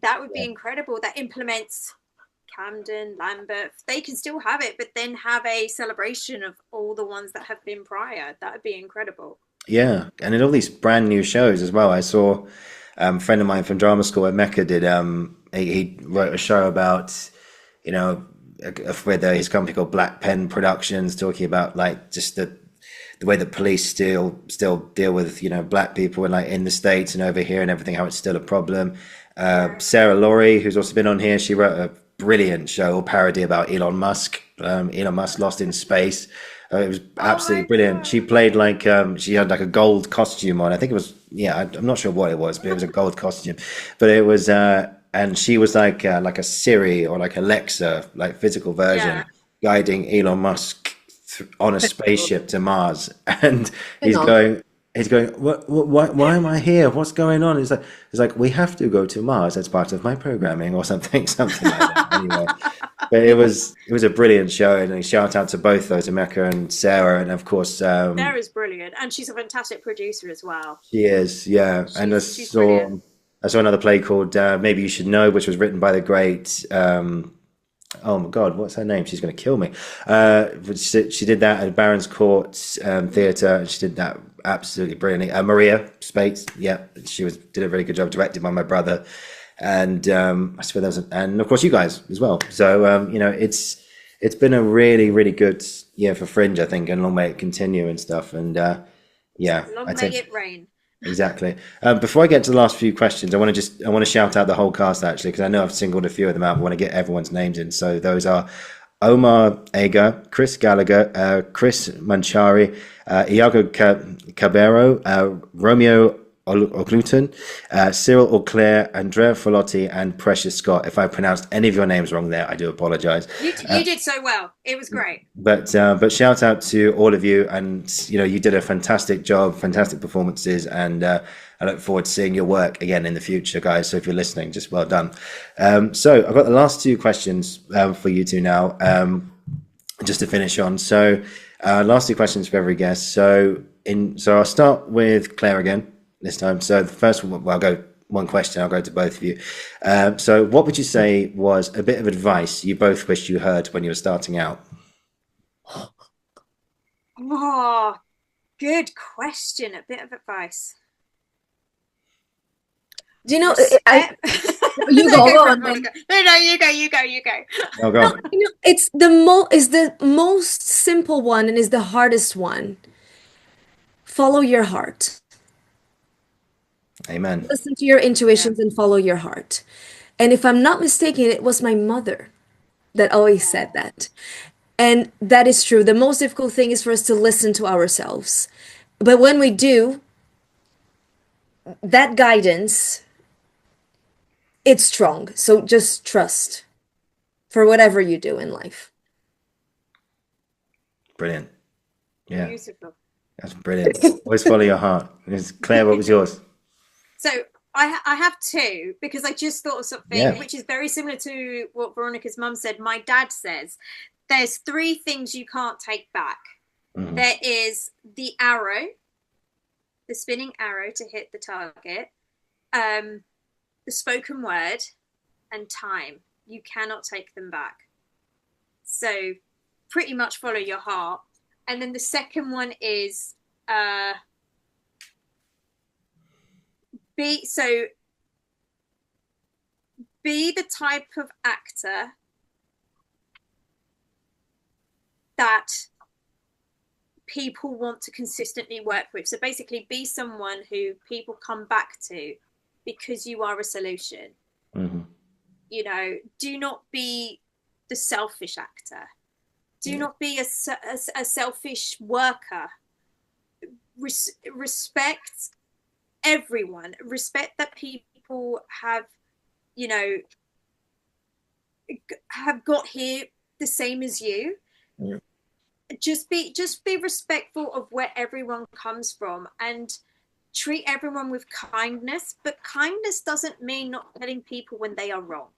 That would be incredible. That implements Camden, Lambeth. They can still have it, but then have a celebration of all the ones that have been prior. That would be incredible. Yeah, and in all these brand new shows as well. I saw a friend of mine from drama school at Mecca did he wrote a show about, you know, with his company called Black Pen Productions, talking about like just the way that police still deal with, you know, black people and like in the States and over here and everything, how it's still a problem. Sarah Laurie, who's also been on here, she wrote a brilliant show or parody about Elon Musk. Elon Musk lost in space. It was absolutely brilliant. God. She played like she had like a gold costume on. I think it was, I'm not sure what it was, but it was a gold costume. But it was and she was like a Siri or like Alexa, like physical version, guiding Elon Musk on a spaceship to Mars. And he's going, why am I here? What's going on? It's like we have to go to Mars as part of my programming or something like that. Anyway, but it was a brilliant show, and a shout out to both those, Emeka and Sarah, and of course Sarah's brilliant, and she's a fantastic producer as well. She is, yeah. And I saw another play called Maybe You Should Know, which was written by the great oh my God, what's her name? She's going to kill me. She did that at Barron's Court Theatre, and she did that absolutely brilliantly. Maria Spates, she did a really good job, directed by my brother, and I swear there was, and of course you guys as well. So you know, it's been a really, really good year for Fringe, I think, and long may it continue and stuff. And long may it rain. Exactly. Before I get to the last few questions, I want to shout out the whole cast actually, because I know I've singled a few of them out. I want to get everyone's names in. So those are Omar Aga, Chris Gallagher, Chris Manchari, Iago Cabero, Romeo Ogluton, Cyril Auclair, Andrea Folotti, and Precious Scott. If I pronounced any of your names wrong there, I do apologize. You did so well. It was great. But shout out to all of you, and you know, you did a fantastic job, fantastic performances, and I look forward to seeing your work again in the future, guys. So if you're listening, just well done. So I've got the last two questions for you two now, just to finish on. So last two questions for every guest. So I'll start with Claire again this time. So the first one, well, I'll go one question. I'll go to both of you. So what would you say was a bit of advice you both wished you heard when you were starting out? Oh, good question. A bit of advice. Do you know? You go on. No, you go. Oh, go on. You know, it's the most simple one and is the hardest one. Follow your heart. Amen. Listen to your intuitions and follow your heart. And if I'm not mistaken, it was my mother that always said that. And that is true. The most difficult thing is for us to listen to ourselves. But when we do, that guidance, it's strong. So just trust for whatever you do in life. Brilliant. Yeah, Beautiful. that's brilliant. Always follow your heart. Claire, what was yours? So I have two, because I just thought of something which is very similar to what Veronica's mum said. My dad says there's three things you can't take back. Mm-hmm. There is the arrow, the spinning arrow to hit the target, the spoken word, and time. You cannot take them back. So pretty much follow your heart. And then the second one is be the type of actor that people want to consistently work with. So basically be someone who people come back to because you are a solution. Mm-hmm. You know, do not be the selfish actor. Do not be a selfish worker. Respect everyone. Respect that people have, you know, have got here the same as you. Yeah. Just be respectful of where everyone comes from, and treat everyone with kindness. But kindness doesn't mean not telling people when they are wrong.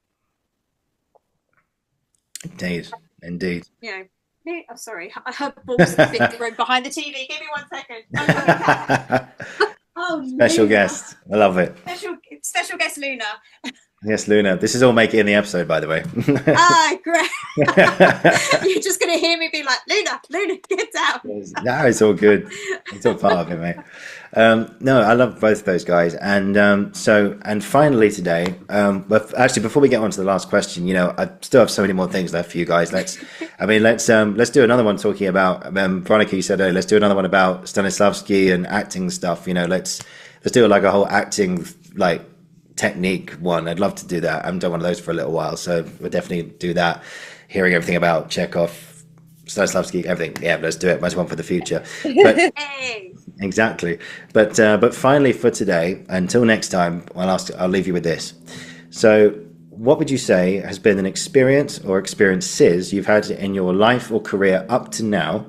Indeed. You know. Oh, sorry, I heard Bob's behind the TV. Give me 1 second. Oh, Special Luna. guest. I love it. Special guest Luna. Yes, Luna. This is all make it in the episode, by the way. Great. You're just going to hear me be like, Luna, get down. No, it's all good. It's all part of it, mate. No, I love both those guys. And finally today, but actually before we get on to the last question, you know, I still have so many more things left for you guys. Let's do another one talking about, Veronica, you said, let's do another one about Stanislavsky and acting stuff. You know, let's do like a whole acting, like, technique one. I'd love to do that. I haven't done one of those for a little while, so we'll definitely do that. Hearing everything about Chekhov, Stanislavsky, everything. Yeah, let's do it. Might as well for the future. But, Hey. Exactly. But finally for today, until next time, I'll leave you with this. So, what would you say has been an experience or experiences you've had in your life or career up to now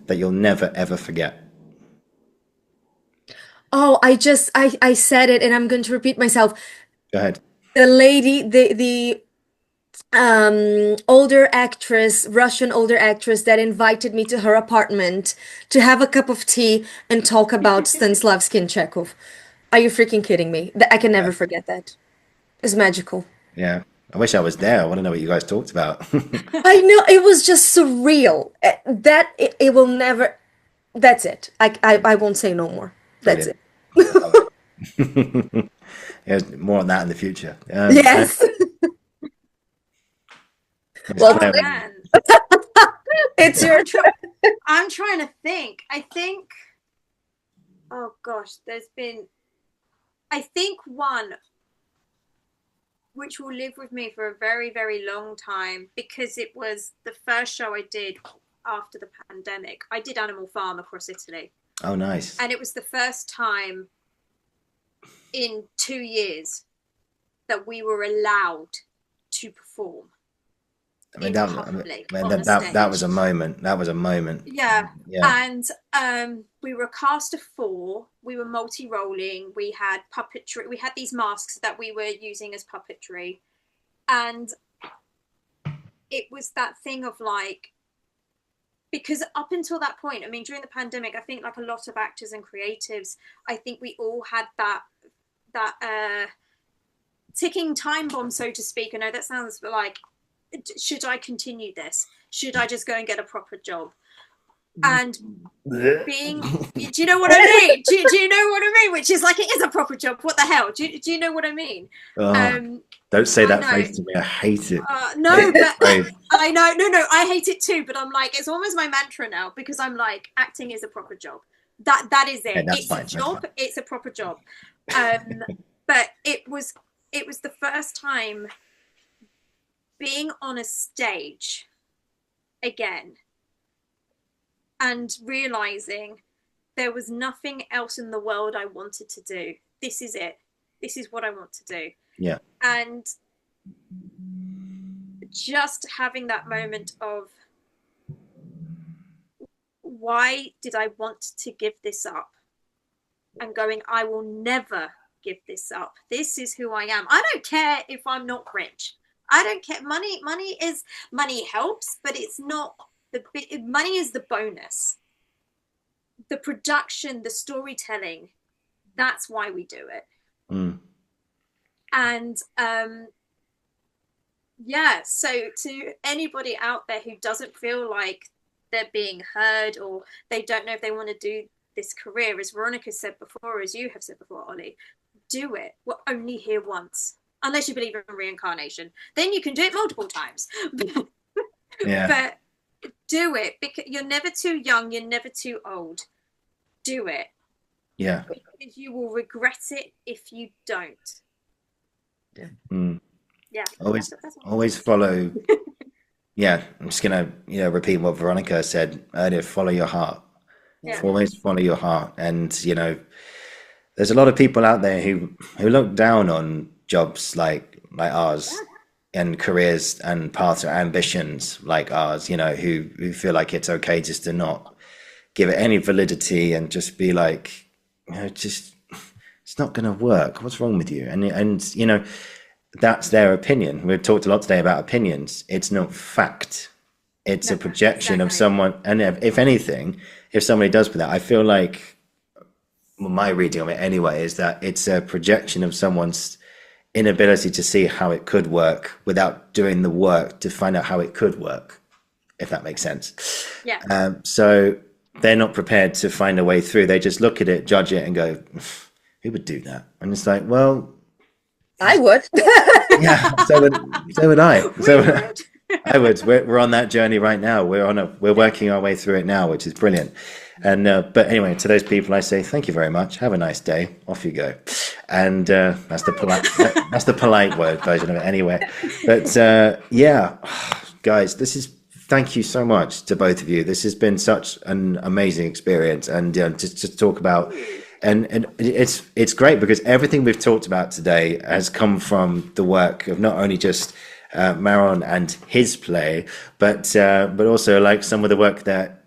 that you'll never ever forget? Oh, I said it and I'm going to repeat myself. Go ahead. The lady, the older actress, Russian older actress that invited me to her apartment to have a cup of tea and talk about Stanislavsky and Chekhov. Are you freaking kidding me? I can never forget that. It's magical. Yeah. I wish I was there. I want to know what you guys talked about. I know, it was just surreal. It will never. That's it. I won't say no more. That's it. Yeah, more on that in the future. Yes. Well, Oh, man. it's your turn. I'm trying to think. Oh gosh, I think one which will live with me for a very, very long time, because it was the first show I did after the pandemic. I did Animal Farm across Italy. Oh, nice. And it was the first time in 2 years that we were allowed to perform. I mean, that was a moment. That was a moment. Yeah. Yeah. And we were a cast of 4. We were multi-rolling. We had puppetry. We had these masks that we were using as puppetry. And it was that thing of like, because up until that point, I mean, during the pandemic, I think like a lot of actors and creatives, I think we all had that ticking time bomb, so to speak. I know that sounds like, should I continue this? Should I just go and get a proper job? And being, do you know what I mean? Do you know what I mean? Which is like, it is a proper job. What the hell? Do you know what I mean? Don't say that phrase to me. I hate it. No, but I know. No, I hate it too. But I'm like, it's almost my mantra now, because I'm like, acting is a proper job. That is it. Yeah, it's a job. It's a proper job. But it was it was the first time being on a stage again and realizing there was nothing else in the world I wanted to do. This is it. This is what I want to do. Yeah. And just having that moment of, why did I want to give this up? And going, I will never give this up. This is who I am. I don't care if I'm not rich. I don't care. Money helps, but it's not money is the bonus. The production, the storytelling, that's why we do it. And so to anybody out there who doesn't feel like they're being heard, or they don't know if they want to do this career, as Veronica said before, as you have said before, Ollie, do it. We're only here once, unless you believe in reincarnation. Then you can do it multiple times. But do it, because you're never too young, you're never too old. Do it. Yeah. Because you will regret it if you don't. Yeah. Always follow. Yeah, I'm just gonna repeat what Veronica said earlier. Follow your heart. Yeah. Always follow your heart. And there's a lot of people out there who look down on jobs like ours, and careers and paths or ambitions like ours. Who feel like it's okay just to not give it any validity and just be like, just it's not gonna work. What's wrong with you? And that's their opinion. We've talked a lot today about opinions. It's not fact. It's a projection of someone. And if anything, if somebody does put that, I feel like, well, my reading of it anyway, is that it's a projection of someone's inability to see how it could work without doing the work to find out how it could work, if that makes sense. Yeah. So they're not prepared to find a way through. They just look at it, judge it, and go, who would do that? And it's like, well, I would. yeah, so would I. I would. We're on that journey right now. We're working our way through it now, which is brilliant. And but anyway, to those people, I say thank you very much. Have a nice day. Off you go. And that's the polite word version of it, anyway. But yeah, guys, thank you so much to both of you. This has been such an amazing experience, and just to talk about. And it's great because everything we've talked about today has come from the work of not only just Maron and his play, but also like some of the work that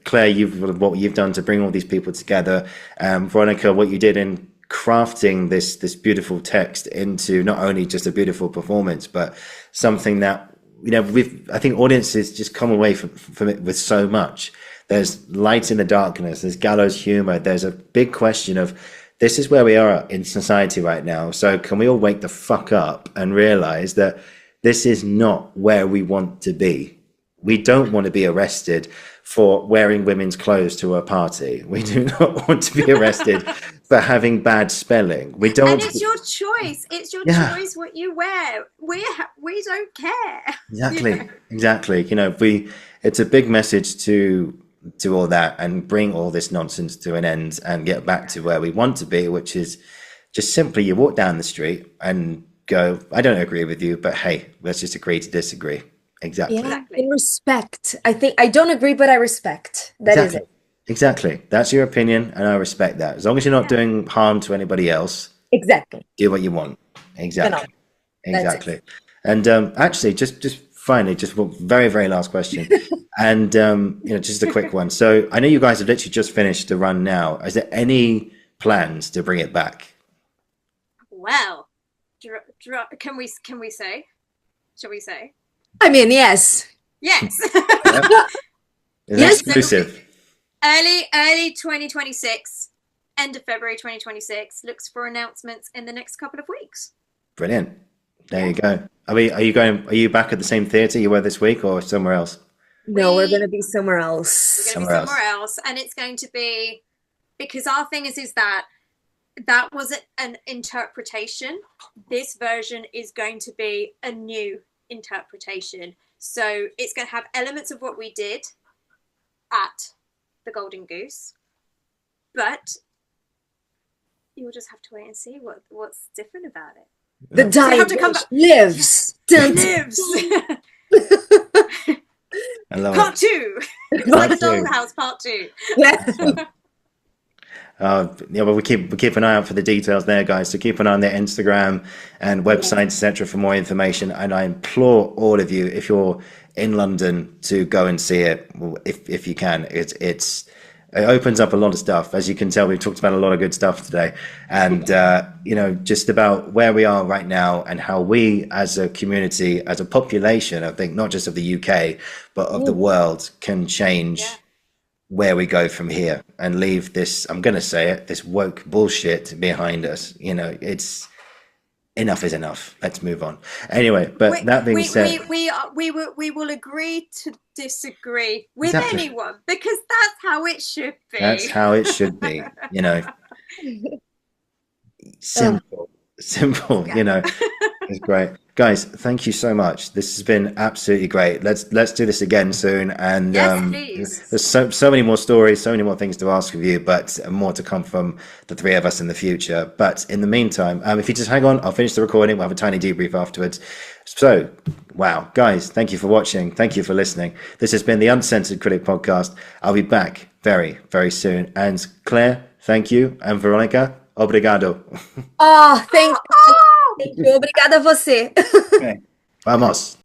Claire, what you've done to bring all these people together. Veronica, what you did in crafting this beautiful text into not only just a beautiful performance, but something that I think audiences just come away from it with so much. There's light in the darkness, there's gallows humor, there's a big question of, this is where we are in society right now. So can we all wake the fuck up and realize that this is not where we want to be? We don't want to be arrested for wearing women's clothes to a party. We do not want to be arrested for having bad spelling. We don't. And it's your choice. It's your choice what you wear. We don't care. Exactly. It's a big message to all that, and bring all this nonsense to an end and get back to where we want to be, which is just simply you walk down the street and go, I don't agree with you, but hey, let's just agree to disagree. Exactly. Yeah, in respect. I think I don't agree, but I respect. That is it. Exactly. That's your opinion, and I respect that. As long as you're not doing harm to anybody else. Exactly. Do what you want. Exactly. And actually, just finally, just one very, very last question. And just a quick one. So I know you guys have literally just finished the run now. Is there any plans to bring it back? Well, can we say? Shall we say? I mean, yes. Yes. It's exclusive. Early 2026, end of February 2026. Looks for announcements in the next couple of weeks. Brilliant. There you go. Are you back at the same theatre you were this week, or somewhere else? No, we're going to be somewhere else. We're going to be somewhere else, and it's going to be, because our thing is that was an interpretation. This version is going to be a new interpretation. So it's going to have elements of what we did at the Golden Goose, but you'll just have to wait and see what's different about it. The No. So you have to come dialogue back. lives. Dun, dun. Lives. I love Part it. two. It's like Part two. Dollhouse Part Two. Yeah. Yeah, well, we keep an eye out for the details there, guys. So keep an eye on their Instagram and website, etc., for more information. And I implore all of you, if you're in London, to go and see it if you can. It opens up a lot of stuff. As you can tell, we've talked about a lot of good stuff today, and just about where we are right now and how we, as a community, as a population, I think not just of the UK but of the world, can change. Yeah. Where we go from here and leave this, I'm going to say it, this woke bullshit behind us. It's enough is enough. Let's move on. Anyway, but that being said, we will agree to disagree with Exactly. anyone, because that's how it should be. that's how it should be. Simple, Yeah. It's great. Guys, thank you so much. This has been absolutely great. Let's do this again soon. And Yes, please. there's so many more stories, so many more things to ask of you, but more to come from the three of us in the future. But in the meantime, if you just hang on, I'll finish the recording. We'll have a tiny debrief afterwards. So, wow, guys, thank you for watching. Thank you for listening. This has been the Uncensored Critic podcast. I'll be back very, very soon. And Claire, thank you. And Veronica, obrigado. Oh, thank you. Thank you. Obrigada a você. Okay. Vamos.